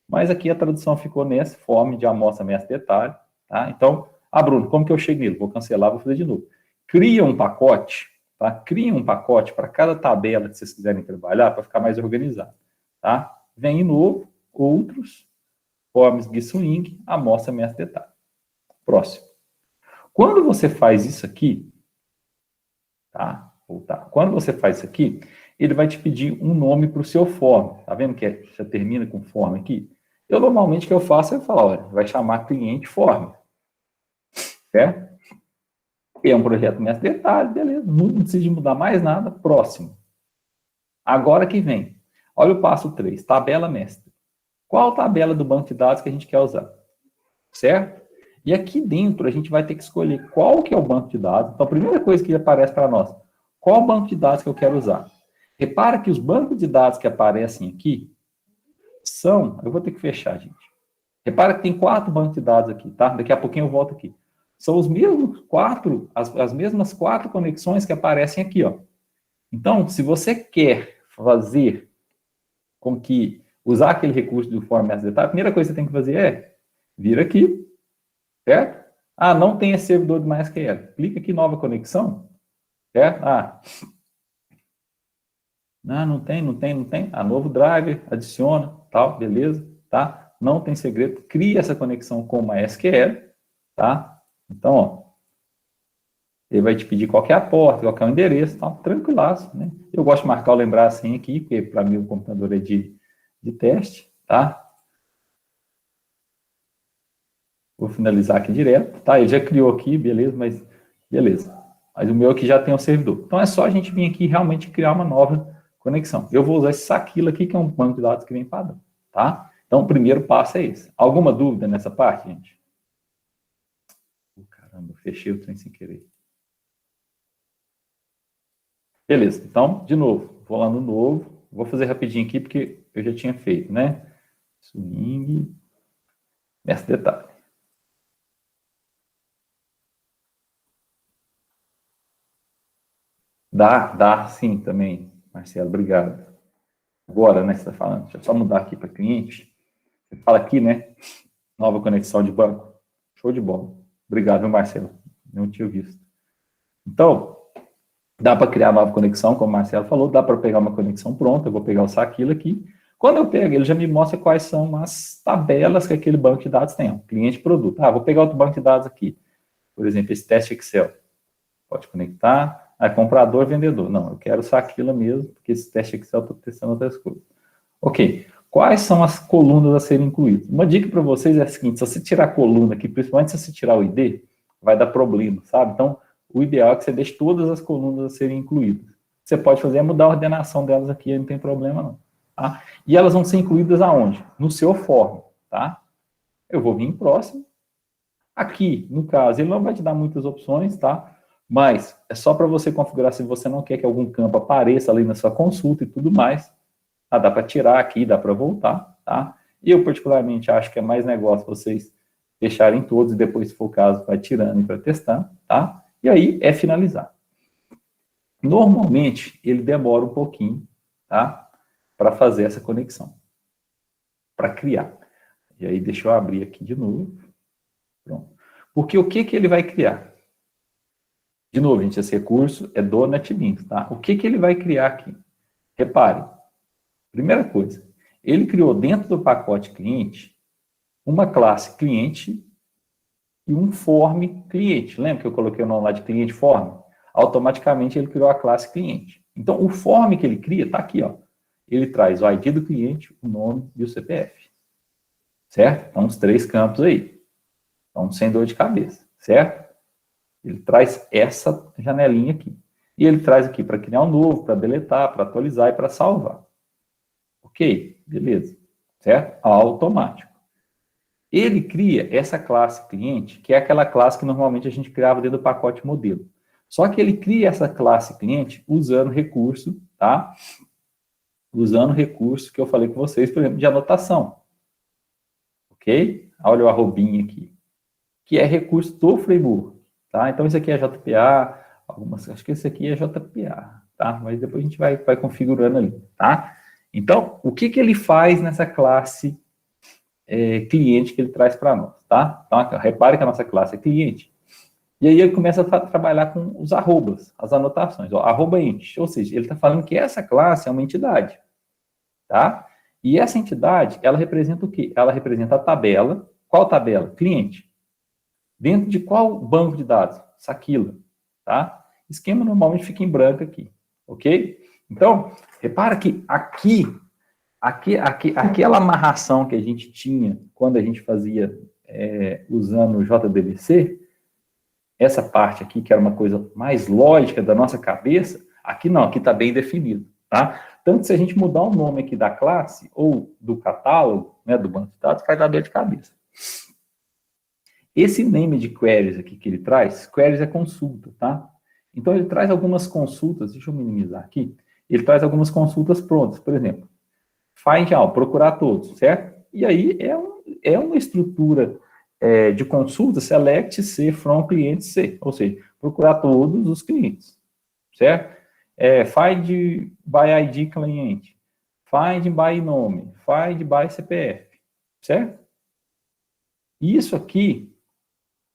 Mas aqui a tradução ficou nessa forma de amostra mestre detalhe, tá? Então, Bruno, como que eu chego nele? Vou cancelar, vou fazer de novo. Cria um pacote, tá? Cria um pacote para cada tabela que vocês quiserem trabalhar, para ficar mais organizado, tá? Vem em novo, outros, forms GSwing, amostra mestre detalhe. Próximo. Quando você faz isso aqui, tá? Quando você faz isso aqui, ele vai te pedir um nome para o seu form. Tá vendo que já termina com form aqui? Eu, normalmente, o que eu faço é falar, olha, vai chamar cliente form. Certo? E é um projeto mestre detalhe, beleza. Não precisa de mudar mais nada. Próximo. Agora que vem. Olha o passo 3, tabela mestre. Qual tabela do banco de dados que a gente quer usar? Certo? E aqui dentro a gente vai ter que escolher qual que é o banco de dados. Então, a primeira coisa que aparece para nós, qual banco de dados que eu quero usar? Repara que os bancos de dados que aparecem aqui são... Eu vou ter que fechar, gente. Repara que tem 4 bancos de dados aqui, tá? Daqui a pouquinho eu volto aqui. São os mesmos 4, as mesmas 4 conexões que aparecem aqui, ó. Então, se você quer fazer com que usar aquele recurso do form mestre detalhe, a primeira coisa que você tem que fazer é vir aqui, certo? Não tem esse servidor de MySQL. Clica aqui em nova conexão, certo? Não tem. Novo driver, adiciona, tal, beleza, tá? Não tem segredo. Cria essa conexão com MySQL, tá? Então, ó, ele vai te pedir qual é a porta, qual é o endereço, tá? Tranquilaço, né? Eu gosto de marcar ou lembrar assim aqui, porque para mim o computador é de teste, tá? Vou finalizar aqui direto, tá? Ele já criou aqui, beleza, mas beleza. Mas o meu aqui já tem o servidor. Então é só a gente vir aqui e realmente criar uma nova conexão. Eu vou usar esse Saquilo aqui, que é um banco de dados que vem padrão, tá? Então o primeiro passo é esse. Alguma dúvida nessa parte, gente? Caramba, fechei o trem sem querer. Beleza, então, de novo, vou lá no novo, vou fazer rapidinho aqui, porque eu já tinha feito, né? Swing, mestre detalhe. Dá sim também, Marcelo, obrigado. Agora, né, você está falando, deixa eu só mudar aqui para cliente. Você fala aqui, né? Nova conexão de banco. Show de bola. Obrigado, meu Marcelo. Não tinha visto. Então, dá para criar nova conexão, como o Marcelo falou, dá para pegar uma conexão pronta, eu vou pegar o Saquilo aqui. Quando eu pego, ele já me mostra quais são as tabelas que aquele banco de dados tem. Ó, cliente, produto. Ah, vou pegar outro banco de dados aqui. Por exemplo, esse teste Excel. Pode conectar. Ah, comprador, vendedor. Não, eu quero Saquilo mesmo, porque esse teste Excel eu estou testando outras coisas. Ok. Quais são as colunas a serem incluídas? Uma dica para vocês é a seguinte, se você tirar a coluna aqui, principalmente se você tirar o ID, vai dar problema, sabe? Então, o ideal é que você deixe todas as colunas a serem incluídas. Você pode fazer é mudar a ordenação delas aqui, não tem problema não. Tá? E elas vão ser incluídas aonde? No seu form, tá? Eu vou vir em próximo. Aqui, no caso, ele não vai te dar muitas opções, tá? Mas é só para você configurar se você não quer que algum campo apareça ali na sua consulta e tudo mais. Ah, dá para tirar aqui, dá para voltar, tá? Eu, particularmente, acho que é mais negócio vocês deixarem todos e depois, se for o caso, vai tirando e para testar, tá? E aí é finalizar. Normalmente, ele demora um pouquinho, tá? Para fazer essa conexão, para criar. E aí, deixa eu abrir aqui de novo. Pronto. Porque o que ele vai criar? De novo, gente, esse recurso é do NetBeans, tá? O que ele vai criar aqui? Repare, primeira coisa, ele criou dentro do pacote cliente uma classe cliente e um form cliente. Lembra que eu coloquei o nome lá de cliente form? Automaticamente ele criou a classe cliente. Então, o form que ele cria está aqui, ó. Ele traz o ID do cliente, o nome e o CPF. Certo? Então, os 3 campos aí. Então, sem dor de cabeça. Certo? Ele traz essa janelinha aqui. E ele traz aqui para criar um novo, para deletar, para atualizar e para salvar. Ok? Beleza. Certo? Automático. Ele cria essa classe cliente, que é aquela classe que normalmente a gente criava dentro do pacote modelo. Só que ele cria essa classe cliente usando recurso, tá? Usando recurso que eu falei com vocês, por exemplo, de anotação. Ok? Olha o arrobinha aqui. Que é recurso do framework, tá? Então, isso aqui é JPA, acho que esse aqui é JPA, tá? Mas depois a gente vai configurando ali, tá? Então, o que ele faz nessa classe cliente que ele traz para nós, tá? Então, repare que a nossa classe é cliente. E aí ele começa a trabalhar com os arrobas, as anotações, ó, arroba int, ou seja, ele está falando que essa classe é uma entidade, tá? E essa entidade, ela representa o quê? Ela representa a tabela. Qual tabela? Cliente. Dentro de qual banco de dados? Saquila, tá? Esquema normalmente fica em branco aqui, ok? Então, repara que aquela amarração que a gente tinha quando a gente fazia usando o JDBC, essa parte aqui, que era uma coisa mais lógica da nossa cabeça, aqui não, aqui está bem definido, tá? Tanto se a gente mudar o nome aqui da classe ou do catálogo, né, do banco de dados, vai dar dor de cabeça. Esse name de queries aqui que ele traz, queries é consulta, tá? Então ele traz algumas consultas, deixa eu minimizar aqui, ele traz algumas consultas prontas, por exemplo, find all, procurar todos, certo? E aí é uma estrutura de consulta, select C from cliente C, ou seja, procurar todos os clientes, certo? Find by ID cliente, find by nome, find by CPF, certo? Isso aqui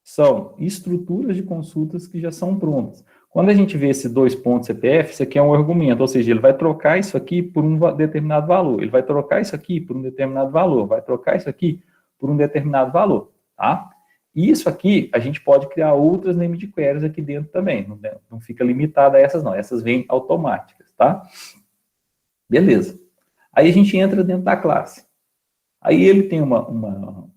são estruturas de consultas que já são prontas. Quando a gente vê esse 2 pontos CPF, isso aqui é um argumento, ou seja, ele vai trocar isso aqui por um determinado valor, ele vai trocar isso aqui por um determinado valor, vai trocar isso aqui por um determinado valor, tá? E isso aqui, a gente pode criar outras name de queries aqui dentro também, não fica limitado a essas não, essas vêm automáticas, tá? Beleza. Aí a gente entra dentro da classe. Aí ele tem uma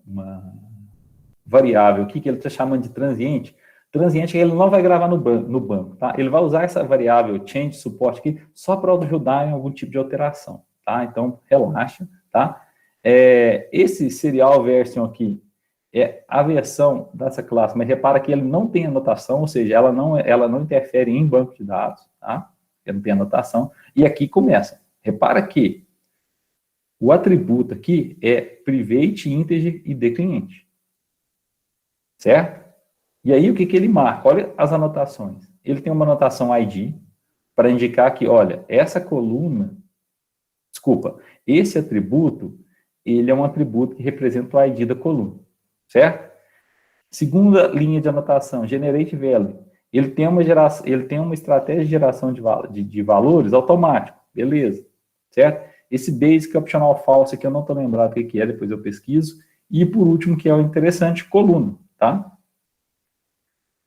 variável aqui que ele está chamando de transiente. Transiente ele não vai gravar no banco, tá? Ele vai usar essa variável change support aqui só para ajudar em algum tipo de alteração, tá? Então, relaxa, tá? Esse serial version aqui é a versão dessa classe, mas repara que ele não tem anotação, ou seja, ela não interfere em banco de dados, tá? Ele não tem anotação. E aqui começa. Repara que o atributo aqui é private, integer e decliente. Certo? E aí, o que ele marca? Olha as anotações. Ele tem uma anotação ID para indicar que, olha, essa coluna, desculpa, esse atributo, ele é um atributo que representa o ID da coluna, certo? Segunda linha de anotação, generate value. Ele tem uma estratégia de geração de valores automático, beleza, certo? Esse basic optional false aqui eu não estou lembrado o que é, depois eu pesquiso. E por último, que é o interessante, coluna, tá?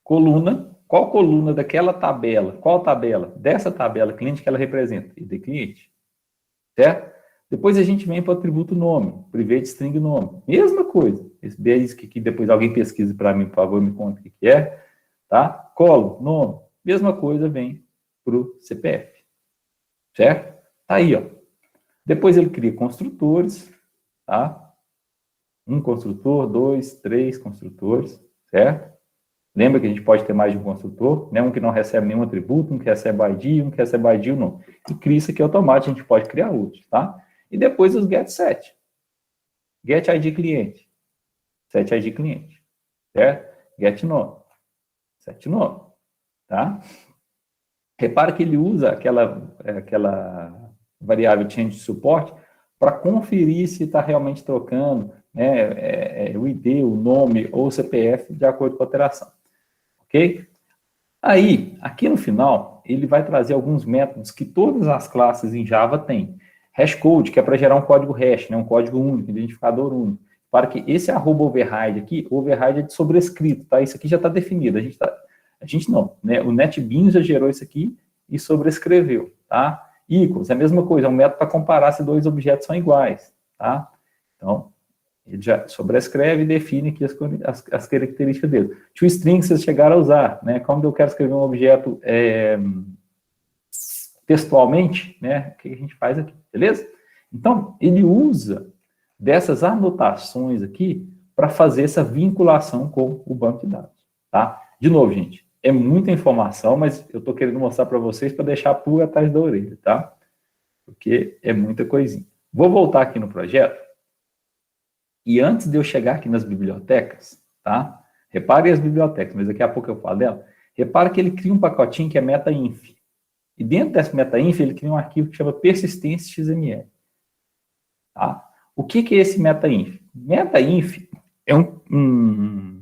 Coluna, qual coluna daquela tabela? Qual tabela? Dessa tabela cliente que ela representa? ID cliente, certo? Depois a gente vem para o atributo nome, private string nome. Mesma coisa. Esse basic que depois alguém pesquise para mim, por favor, me conta o que é. Tá? Colo, nome. Mesma coisa vem para o CPF. Certo? Tá aí, ó. Depois ele cria construtores, tá? Um construtor, 2, 3 construtores, certo? Lembra que a gente pode ter mais de um construtor, né? Um que não recebe nenhum atributo, um que recebe ID, um que recebe ID e o nome. E cria isso aqui automático, a gente pode criar outros, tá? E depois os get set. Get ID cliente. Set ID cliente. Certo? Get nome. Set nome. Tá? Repara que ele usa aquela variável change support para conferir se está realmente trocando, né, o ID, o nome ou o CPF de acordo com a alteração. Ok? Aí, aqui no final, ele vai trazer alguns métodos que todas as classes em Java têm. Hashcode, que é para gerar um código hash, né, um código único, identificador único. Para que esse @override aqui, override é de sobrescrito, tá? Isso aqui já está definido. A gente não, né? O NetBeans já gerou isso aqui e sobrescreveu, tá? Equals, é a mesma coisa, é um método para comparar se dois objetos são iguais, tá? Então, ele já sobrescreve e define aqui as características dele. ToString, vocês chegaram a usar, né? Quando eu quero escrever um objeto textualmente, né? O que a gente faz aqui, beleza? Então, ele usa dessas anotações aqui para fazer essa vinculação com o banco de dados, tá? De novo, gente, é muita informação, mas eu estou querendo mostrar para vocês para deixar a pulga atrás da orelha, tá? Porque é muita coisinha. Vou voltar aqui no projeto. E antes de eu chegar aqui nas bibliotecas, tá? Repare as bibliotecas, mas daqui a pouco eu falo dela. Repare que ele cria um pacotinho que é metainf. E dentro dessa metainf, ele cria um arquivo que chama persistência.xml. Tá? O que é esse metainf? Metainf é um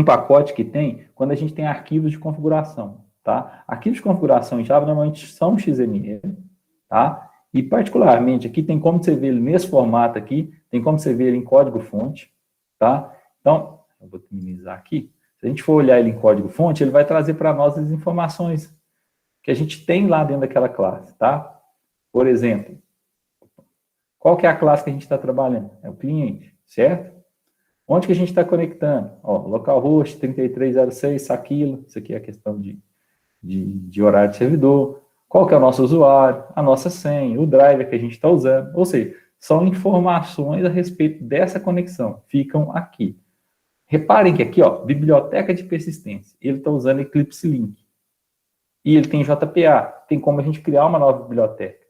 pacote que tem quando a gente tem arquivos de configuração, tá? Arquivos de configuração em Java normalmente são XML, tá? E particularmente aqui tem como você ver ele nesse formato aqui, tem como você ver ele em código-fonte, tá? Então, eu vou minimizar aqui. Se a gente for olhar ele em código-fonte, ele vai trazer para nós as informações que a gente tem lá dentro daquela classe, tá? Por exemplo, qual que é a classe que a gente está trabalhando? É o cliente, certo? Onde que a gente está conectando? Ó, localhost 3306, isso aqui é a questão de horário de servidor. Qual que é o nosso usuário? A nossa senha, o driver que a gente está usando. Ou seja, são informações a respeito dessa conexão. Ficam aqui. Reparem que aqui, ó, biblioteca de persistência. Ele está usando Eclipse Link. E ele tem JPA. Tem como a gente criar uma nova biblioteca.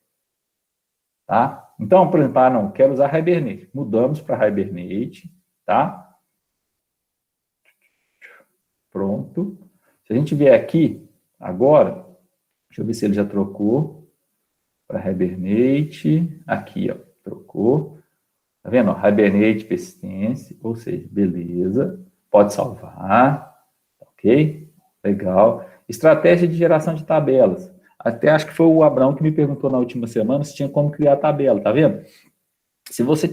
Tá? Então, por exemplo, não, quero usar Hibernate. Mudamos para Hibernate. Tá? Pronto. Se a gente vier aqui, agora, deixa eu ver se ele já trocou para Hibernate. Aqui, ó, trocou. Tá vendo? Ó, Hibernate persistência, ou seja, beleza. Pode salvar. Ok? Legal. Estratégia de geração de tabelas. Até acho que foi o Abraão que me perguntou na última semana se tinha como criar tabela, tá vendo? Se você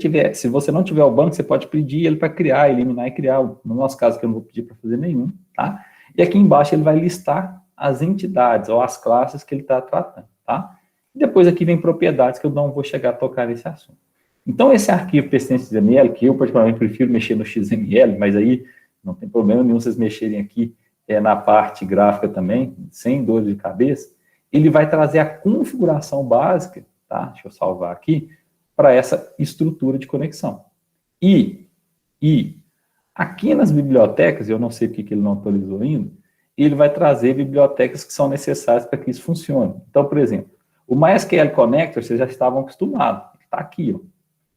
não tiver o banco, você pode pedir ele para criar, eliminar e criar. No nosso caso, que eu não vou pedir para fazer nenhum, tá? E aqui embaixo ele vai listar as entidades ou as classes que ele está tratando, tá? E depois aqui vem propriedades que eu não vou chegar a tocar nesse assunto. Então, esse arquivo persistência.xml, que eu particularmente prefiro mexer no XML, mas aí não tem problema nenhum vocês mexerem aqui na parte gráfica também, sem dor de cabeça, ele vai trazer a configuração básica, tá? Deixa eu salvar aqui, para essa estrutura de conexão. E aqui nas bibliotecas, eu não sei porque que ele não atualizou ainda, ele vai trazer bibliotecas que são necessárias para que isso funcione. Então, por exemplo, o MySQL Connector, vocês já estavam acostumados, está aqui, ó.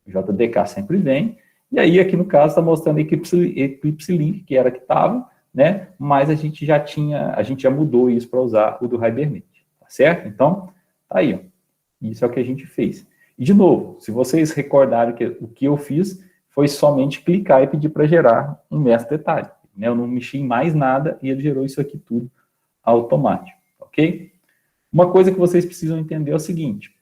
O JDK sempre vem, e aí aqui no caso está mostrando Eclipse Link, que era que estava, né? Mas a gente já mudou isso para usar o do Hibernate, tá certo? Então, tá aí, ó. Isso é o que a gente fez. E, de novo, se vocês recordarem que o que eu fiz foi somente clicar e pedir para gerar um mestre detalhe. Né? Eu não mexi em mais nada e ele gerou isso aqui tudo automático, ok? Uma coisa que vocês precisam entender é o seguinte,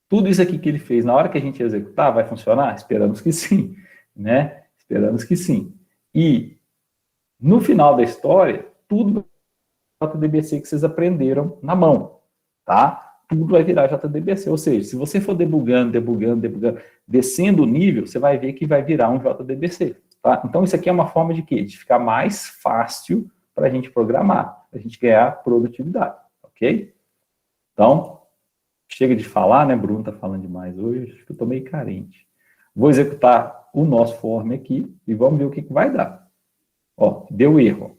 tudo isso aqui que ele fez, na hora que a gente executar, vai funcionar? Esperamos que sim, né? Esperamos que sim. E, no final da história, tudo vai virar JDBC que vocês aprenderam na mão, tá? Tudo vai virar JDBC, ou seja, se você for debugando, descendo o nível, você vai ver que vai virar um JDBC, tá? Então, isso aqui é uma forma de quê? De ficar mais fácil para a gente programar, para a gente ganhar produtividade, ok? Então, chega de falar, né? Bruno tá falando demais hoje, acho que eu tô meio carente. Vou executar o nosso form aqui e vamos ver o que vai dar. Ó, deu erro.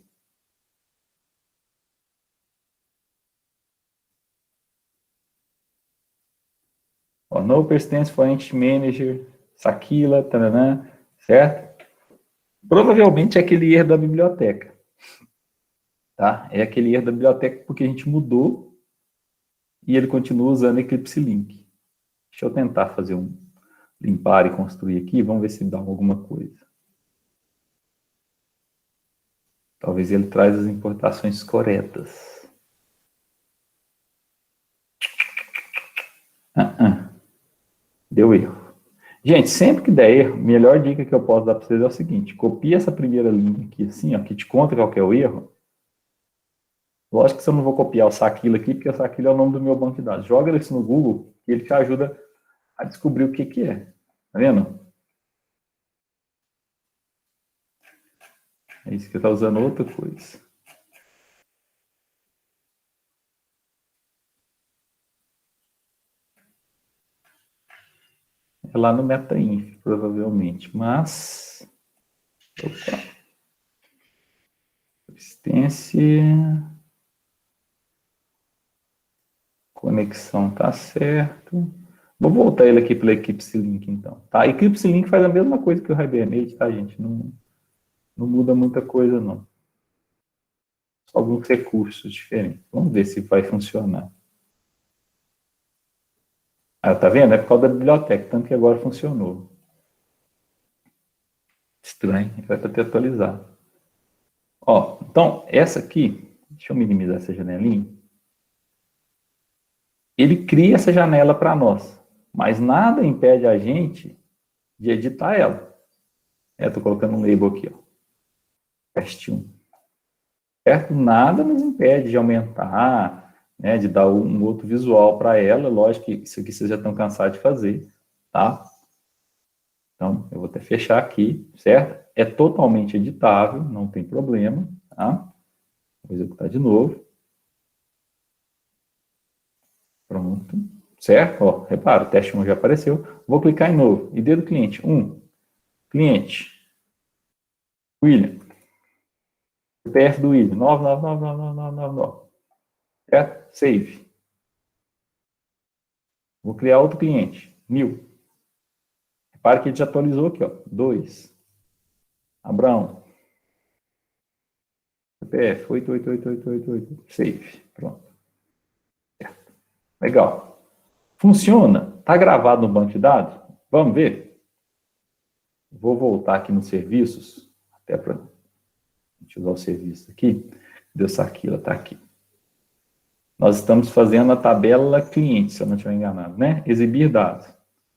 Ó, no persistence for entity manager, Sakila, taranã, certo? Provavelmente é aquele erro da biblioteca. Tá? É aquele erro da biblioteca porque a gente mudou e ele continua usando Eclipse Link. Deixa eu tentar fazer limpar e construir aqui, vamos ver se dá alguma coisa. Talvez ele traz as importações corretas. Deu erro. Gente, sempre que der erro, a melhor dica que eu posso dar para vocês é o seguinte, copia essa primeira linha aqui, assim, ó, que te conta qual que é o erro. Lógico que eu não vou copiar o Sakila aqui, porque o Sakila é o nome do meu banco de dados. Joga isso no Google, que ele te ajuda a descobrir o que que é. Tá vendo? É isso que está usando outra coisa. É lá no MetaInf, provavelmente. Mas... Opa. Persistência... Conexão tá certo. Vou voltar ele aqui pela Eclipse Link, então. Tá? Eclipse Link faz a mesma coisa que o Hibernate, tá, gente? Não muda muita coisa, não. Só alguns recursos diferentes. Vamos ver se vai funcionar. Ah, tá vendo? É por causa da biblioteca, tanto que agora funcionou. Estranho, vai ter atualizado. Ó, então, essa aqui, deixa eu minimizar essa janelinha. Ele cria essa janela para nós, mas nada impede a gente de editar ela. Estou colocando um label aqui, ó. Teste 1. Certo? Nada nos impede de aumentar, né, de dar um outro visual para ela. Lógico que isso aqui vocês já estão cansados de fazer, tá? Então, eu vou até fechar aqui, certo? É totalmente editável, não tem problema, tá? Vou executar de novo. Pronto. Certo? Ó, repara, o teste 1 já apareceu. Vou clicar em novo. ID do cliente, 1. Cliente. William. CPF do William, 9999999. Certo? Save. Vou criar outro cliente, 1000. Repare que ele já atualizou aqui, ó. 2. Abraão. CPF 888888. Save. Pronto. Certo. Legal. Funciona? Está gravado no banco de dados? Vamos ver? Vou voltar aqui nos serviços, até para a gente usar o serviço aqui. Deu Sakila, está aqui. Nós estamos fazendo a tabela cliente, se eu não estiver enganado, né? Exibir dados.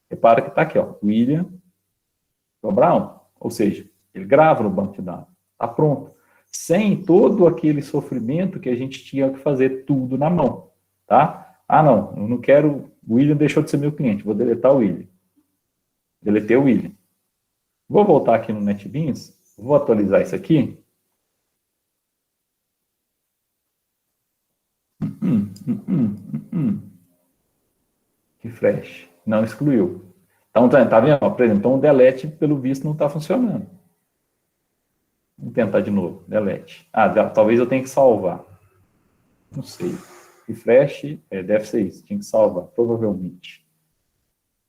Repara que está aqui, ó, William Abraão. Ou seja, ele grava no banco de dados. Está pronto. Sem todo aquele sofrimento que a gente tinha que fazer tudo na mão, tá? Ah, não, eu não quero... O William deixou de ser meu cliente, vou deletar o William. Deletei o William. Vou voltar aqui no NetBeans, vou atualizar isso aqui. Refresh. Não excluiu. Então, tá vendo? Por exemplo, então o delete, pelo visto, não está funcionando. Vamos tentar de novo. Delete. Ah, talvez eu tenha que salvar. Não sei. Refresh, deve ser isso. Tinha que salvar, provavelmente.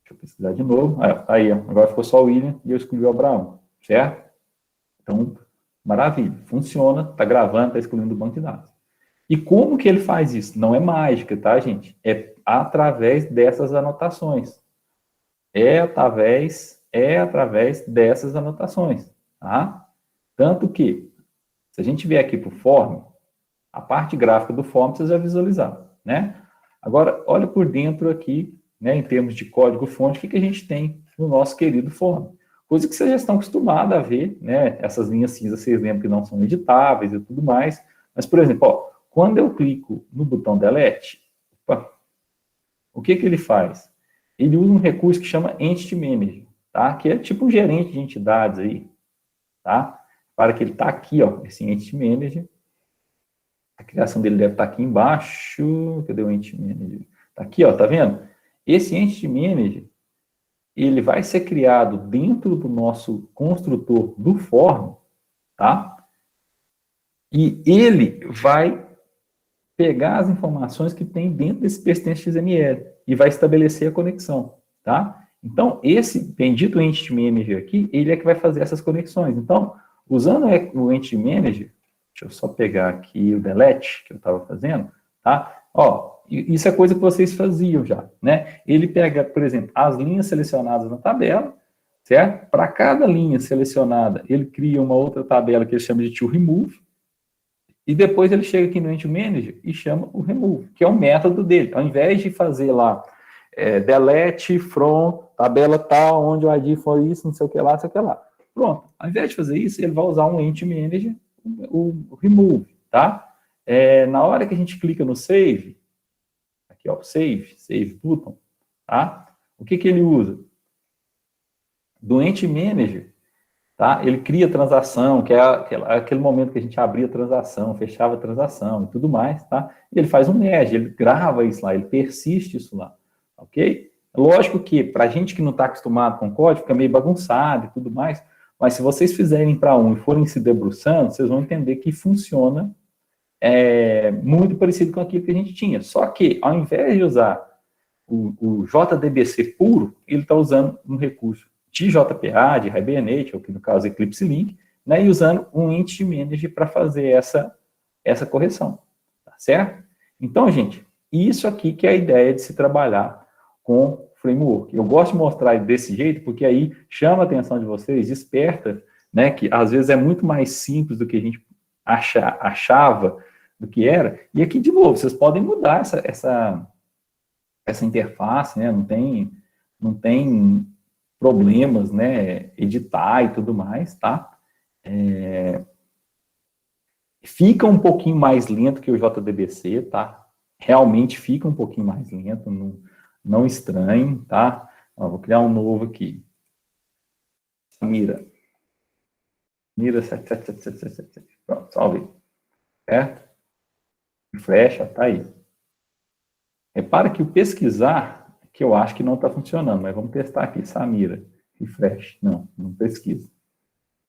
Deixa eu pesquisar de novo. Aí, agora ficou só o William e eu excluí o Abraão. Certo? Então, maravilha. Funciona, está gravando, está excluindo o banco de dados. E como que ele faz isso? Não é mágica, tá, gente? É através dessas anotações. através dessas anotações, tá? Tanto que, se a gente vier aqui para o form, a parte gráfica do form vocês já visualizaram, né? Agora, olha por dentro aqui, né, em termos de código-fonte, o que a gente tem no nosso querido form. Coisa que vocês já estão acostumados a ver, né? Essas linhas cinzas, vocês lembram que não são editáveis e tudo mais. Mas, por exemplo, ó, quando eu clico no botão delete, opa, o que ele faz? Ele usa um recurso que chama Entity Manager, tá? Que é tipo um gerente de entidades aí, tá? Para que ele está aqui, ó, esse Entity Manager. A criação dele deve estar aqui embaixo. Cadê o Entity Manager? Está aqui, ó, tá vendo? Esse Entity Manager, ele vai ser criado dentro do nosso construtor do form, tá? E ele vai pegar as informações que tem dentro desse persistente XML e vai estabelecer a conexão, tá? Então, esse bendito Entity Manager aqui, ele é que vai fazer essas conexões. Então, usando o Entity Manager, deixa eu só pegar aqui o delete que eu estava fazendo, tá? Ó, isso é coisa que vocês faziam já, né? Ele pega, por exemplo, as linhas selecionadas na tabela, certo? Para cada linha selecionada, ele cria uma outra tabela que ele chama de toRemove, e depois ele chega aqui no Entity Manager e chama o remove, que é o método dele. Ao invés de fazer lá, delete from, tabela tal, onde o ID for isso, não sei o que lá, não sei o que lá. Pronto. Ao invés de fazer isso, ele vai usar um Entity Manager, o remove, tá? Na hora que a gente clica no save, aqui ó, save button, tá? O que ele usa? Do Entity Manager, tá? Ele cria transação, que é aquele momento que a gente abria a transação, fechava a transação e tudo mais, tá? E ele faz um merge, ele grava isso lá, ele persiste isso lá, ok? Lógico que, para a gente que não está acostumado com código, fica meio bagunçado e tudo mais, mas se vocês fizerem para um e forem se debruçando, vocês vão entender que funciona muito parecido com aquilo que a gente tinha. Só que, ao invés de usar o JDBC puro, ele está usando um recurso de JPA, de Hibernate, ou que no caso Eclipse Link, né, e usando um Entity Manager para fazer essa correção, tá certo? Então, gente, isso aqui que é a ideia de se trabalhar com framework. Eu gosto de mostrar desse jeito, porque aí chama a atenção de vocês, desperta, né, que às vezes é muito mais simples do que a gente achava do que era, e aqui, de novo, vocês podem mudar essa interface, né, não tem problemas, né, editar e tudo mais, tá? Fica um pouquinho mais lento que o JDBC, tá? Realmente fica um pouquinho mais lento, não estranhem, tá? Ó, vou criar um novo aqui. Mira 77777. Pronto, salve. Certo? Refresh, ó, tá aí. Repara que o pesquisar, que eu acho que não está funcionando, mas vamos testar aqui, Samira, refresh. Não pesquisa.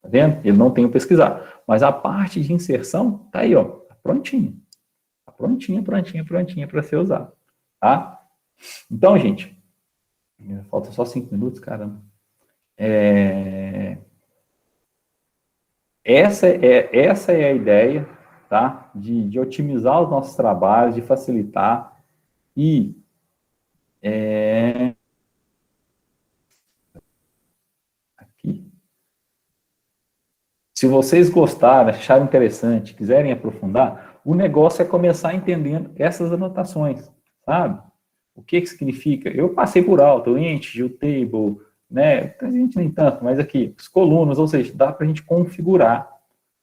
Tá vendo? Ele não tem o pesquisar. Mas a parte de inserção tá aí, ó, tá prontinha. Tá prontinha para ser usado, tá? Então, gente, falta só 5 minutos, caramba. Essa é a ideia, tá? De otimizar os nossos trabalhos, de facilitar e aqui. Se vocês gostaram, acharam interessante, quiserem aprofundar, o negócio é começar entendendo essas anotações, sabe? O que significa? Eu passei por alto, o int, o table, né? A gente nem tanto, mas aqui, as colunas, ou seja, dá para a gente configurar,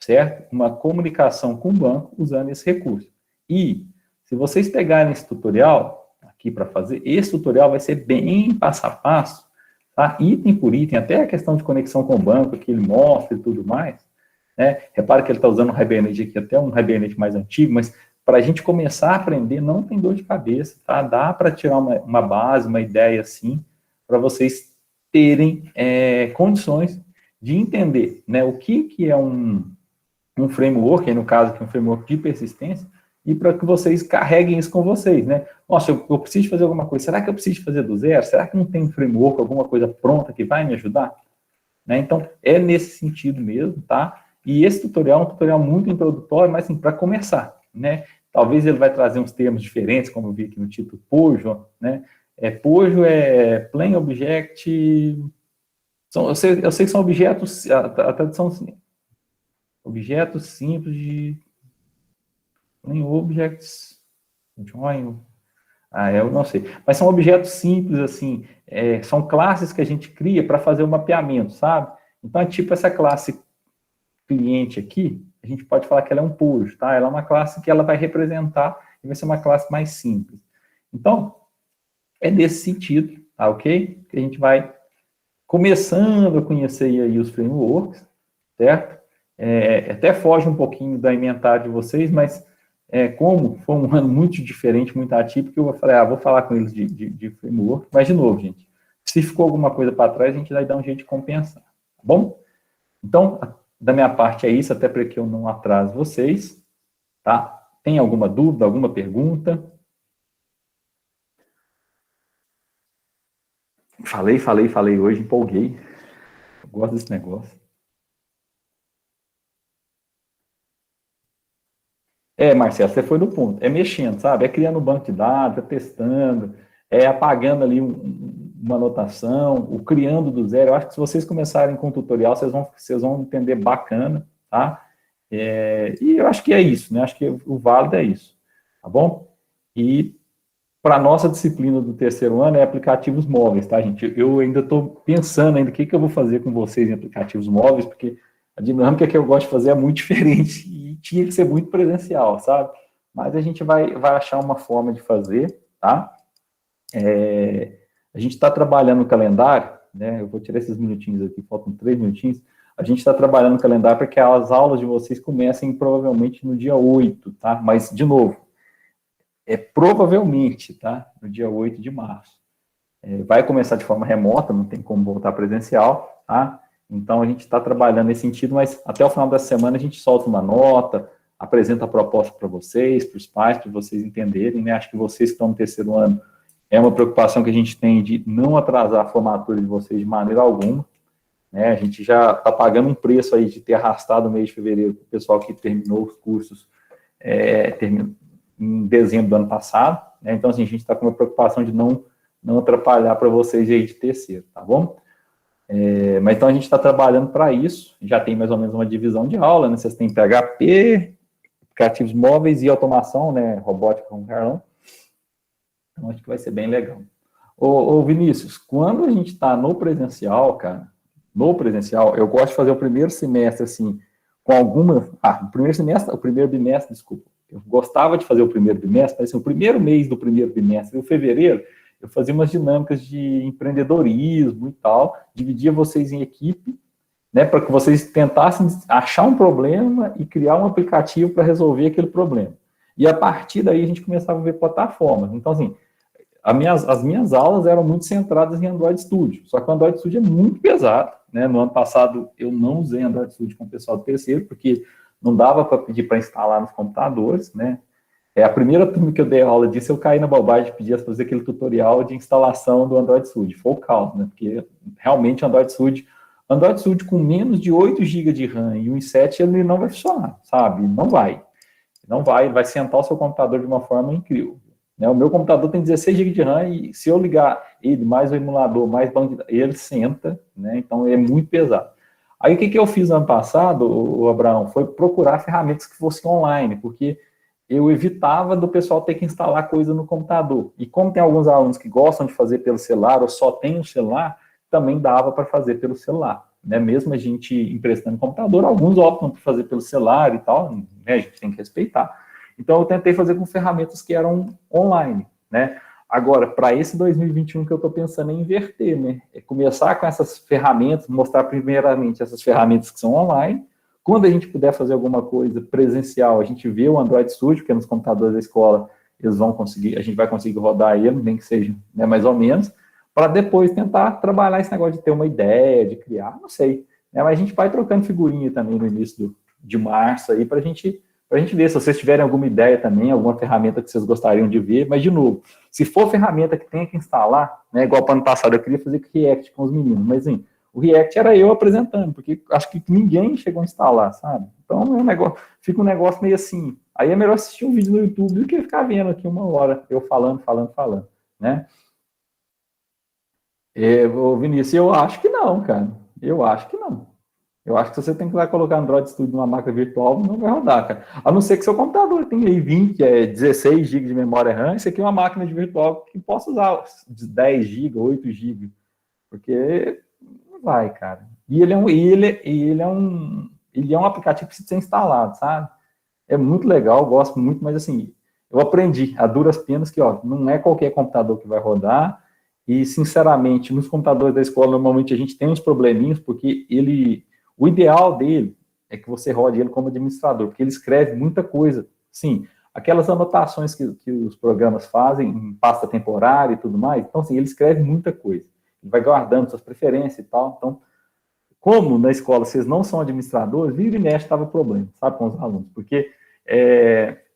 certo? Uma comunicação com o banco usando esse recurso. E, se vocês pegarem esse tutorial aqui para fazer, esse tutorial vai ser bem passo a passo, tá? Item por item, até a questão de conexão com o banco, que ele mostra e tudo mais, né? Repara que ele está usando um Hibernate aqui, até um Hibernate mais antigo, mas para a gente começar a aprender, não tem dor de cabeça, tá? Dá para tirar uma base, uma ideia assim, para vocês terem condições de entender, né, o que é um framework, no caso aqui um framework de persistência, e para que vocês carreguem isso com vocês, né? Nossa, eu preciso fazer alguma coisa, será que eu preciso fazer do zero? Será que não tem um framework, alguma coisa pronta que vai me ajudar? Né? Então, é nesse sentido mesmo, tá? E esse tutorial é um tutorial muito introdutório, mas assim, para começar, né? Talvez ele vai trazer uns termos diferentes, como eu vi aqui no título POJO, né? Pojo é Plain Object... eu sei que são objetos... A tradução... Objetos simples de... Plain Objects... Join... eu não sei. Mas são objetos simples, assim, são classes que a gente cria para fazer o mapeamento, sabe? Então, é tipo essa classe cliente aqui, a gente pode falar que ela é um Pojo, tá? Ela é uma classe que ela vai representar e vai ser uma classe mais simples. Então, é nesse sentido, tá ok? Que a gente vai começando a conhecer aí os frameworks, certo? Até foge um pouquinho da inventário de vocês, mas como foi um ano muito diferente, muito atípico, eu falei, vou falar com eles de framework. Mas, de novo, gente, se ficou alguma coisa para trás, a gente vai dar um jeito de compensar, tá bom? Então, da minha parte é isso, até para que eu não atrase vocês, tá? Tem alguma dúvida, alguma pergunta? Falei hoje, empolguei. Eu gosto desse negócio. Marcelo, você foi no ponto. É mexendo, sabe? É criando um banco de dados, é testando, é apagando ali uma anotação, o criando do zero. Eu acho que se vocês começarem com o tutorial, vocês vão entender bacana, tá? E eu acho que é isso, né? Acho que o válido é isso, tá bom? E para a nossa disciplina do terceiro ano é aplicativos móveis, tá, gente? Eu ainda estou pensando ainda o que eu vou fazer com vocês em aplicativos móveis, porque a dinâmica que eu gosto de fazer é muito diferente e tinha que ser muito presencial, sabe? Mas a gente vai achar uma forma de fazer, tá? A gente está trabalhando no calendário, né? Eu vou tirar esses minutinhos aqui, faltam 3 minutinhos. A gente está trabalhando no calendário para que as aulas de vocês comecem provavelmente no dia 8, tá? Mas, de novo, provavelmente, tá? No dia 8 de março. Vai começar de forma remota, não tem como voltar presencial, tá? Então, a gente está trabalhando nesse sentido, mas até o final da semana a gente solta uma nota, apresenta a proposta para vocês, para os pais, para vocês entenderem, né? Acho que vocês que estão no terceiro ano, é uma preocupação que a gente tem de não atrasar a formatura de vocês de maneira alguma, né? A gente já está pagando um preço aí de ter arrastado o mês de fevereiro para o pessoal que terminou os cursos em dezembro do ano passado, né? Então, assim, a gente está com uma preocupação de não atrapalhar para vocês aí de terceiro, tá bom? Mas então a gente está trabalhando para isso, já tem mais ou menos uma divisão de aula, né? Vocês têm PHP, aplicativos móveis e automação, né? Robótica com Carlão. Então acho que vai ser bem legal. Ô Vinícius, quando a gente está no presencial, cara, eu gosto de fazer o primeiro semestre, assim, com alguma... o primeiro bimestre, desculpa. Eu gostava de fazer o primeiro bimestre, mas assim, o primeiro mês do primeiro bimestre, em fevereiro, eu fazia umas dinâmicas de empreendedorismo e tal, dividia vocês em equipe, né, para que vocês tentassem achar um problema e criar um aplicativo para resolver aquele problema. E a partir daí a gente começava a ver plataformas. Então, assim, as minhas aulas eram muito centradas em Android Studio, só que o Android Studio é muito pesado, né? No ano passado eu não usei Android Studio com o pessoal do terceiro, porque não dava para pedir para instalar nos computadores, né? A primeira turma que eu dei aula disso, eu caí na bobagem de pedir para fazer aquele tutorial de instalação do Android Studio. Foi o caos, né? Porque realmente o Android Studio com menos de 8 GB de RAM e 1.7, ele não vai funcionar, sabe? Não vai. Ele vai sentar o seu computador de uma forma incrível. Né? O meu computador tem 16 GB de RAM e se eu ligar ele, mais o emulador, mais banco, ele senta, né? Então é muito pesado. Aí o que eu fiz no ano passado, o Abraão, foi procurar ferramentas que fossem online, porque eu evitava do pessoal ter que instalar coisa no computador. E como tem alguns alunos que gostam de fazer pelo celular ou só tem um celular, também dava para fazer pelo celular. Né? Mesmo a gente emprestando computador, alguns optam por fazer pelo celular e tal, né? A gente tem que respeitar. Então, eu tentei fazer com ferramentas que eram online, né? Agora, para esse 2021 que eu estou pensando em inverter, né? É começar com essas ferramentas, mostrar primeiramente essas ferramentas que são online. Quando a gente puder fazer alguma coisa presencial, a gente vê o Android Studio, porque nos computadores da escola eles vão conseguir, a gente vai conseguir rodar ele, nem que seja, né, mais ou menos, para depois tentar trabalhar esse negócio de ter uma ideia, de criar, não sei. Né? Mas a gente vai trocando figurinha também no início de março aí, para a gente ver se vocês tiverem alguma ideia também, alguma ferramenta que vocês gostariam de ver, mas, de novo, se for ferramenta que tenha que instalar, né, igual para o ano passado, eu queria fazer React com os meninos, mas, assim, o React era eu apresentando, porque acho que ninguém chegou a instalar, sabe? Então, fica um negócio meio assim. Aí é melhor assistir um vídeo no YouTube do que ficar vendo aqui 1 hora, eu falando, né? Ô, Vinícius, eu acho que não, cara. Eu acho que não. Eu acho que se você tem que lá colocar Android Studio numa máquina virtual, não vai rodar, cara. A não ser que seu computador tenha aí 20, 16 GB de memória RAM, isso aqui é uma máquina de virtual que possa usar 10 GB, 8 GB. Porque não vai, cara. E ele é um aplicativo que precisa ser instalado, sabe? É muito legal, gosto muito, mas assim, eu aprendi a duras penas que, ó, não é qualquer computador que vai rodar, e sinceramente, nos computadores da escola, normalmente a gente tem uns probleminhas, porque o ideal dele é que você rode ele como administrador, porque ele escreve muita coisa. Sim, aquelas anotações que os programas fazem em pasta temporária e tudo mais, então, assim, ele escreve muita coisa. Ele vai guardando suas preferências e tal, então, como na escola vocês não são administradores, vira e mexe estava problema, sabe, com os alunos, porque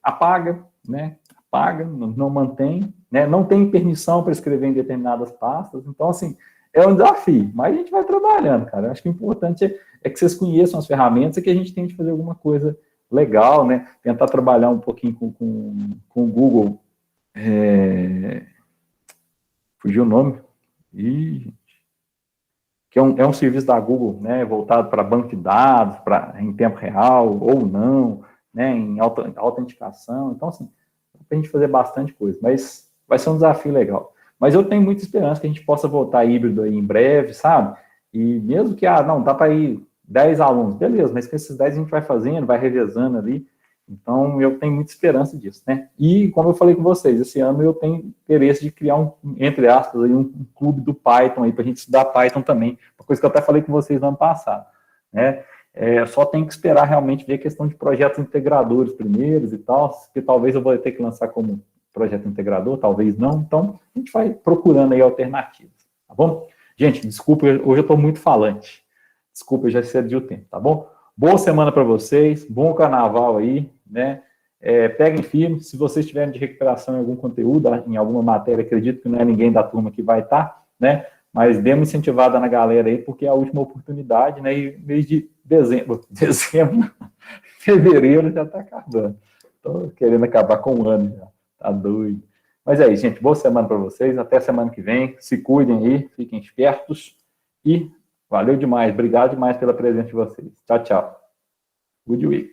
apaga, né? Apaga, não mantém, né? Não tem permissão para escrever em determinadas pastas, então, assim, é um desafio, mas a gente vai trabalhando, cara. Eu acho que o importante é que vocês conheçam as ferramentas e que a gente tente fazer alguma coisa legal, né? Tentar trabalhar um pouquinho com o Google. Fugiu o nome. E que é um serviço da Google, né, voltado para banco de dados, em tempo real ou não, né, em autenticação. Então, assim, dá para a gente fazer bastante coisa, mas vai ser um desafio legal. Mas eu tenho muita esperança que a gente possa voltar híbrido aí em breve, sabe? E mesmo que, não, dá para ir 10 alunos, beleza, mas com esses 10 a gente vai fazendo, vai revezando ali. Então, eu tenho muita esperança disso, né? E, como eu falei com vocês, esse ano eu tenho interesse de criar entre aspas, aí, um clube do Python aí, para a gente estudar Python também, uma coisa que eu até falei com vocês no ano passado, né? Só tem que esperar realmente ver a questão de projetos integradores primeiros e tal, que talvez eu vou ter que lançar como projeto integrador, talvez não, então a gente vai procurando aí alternativas, tá bom? Gente, desculpa, hoje eu estou muito falante, desculpa, eu já excedi o tempo, tá bom? Boa semana para vocês, bom carnaval aí, né? Peguem firme, se vocês tiverem de recuperação em algum conteúdo, em alguma matéria, acredito que não é ninguém da turma que vai estar, né? Mas dê uma incentivada na galera aí, porque é a última oportunidade, né? E mês de dezembro, fevereiro já está acabando. Estou querendo acabar com o ano já, tá doido. Mas é isso, gente, boa semana para vocês, até semana que vem, se cuidem aí, fiquem espertos e valeu demais, obrigado demais pela presença de vocês. Tchau, tchau. Good week.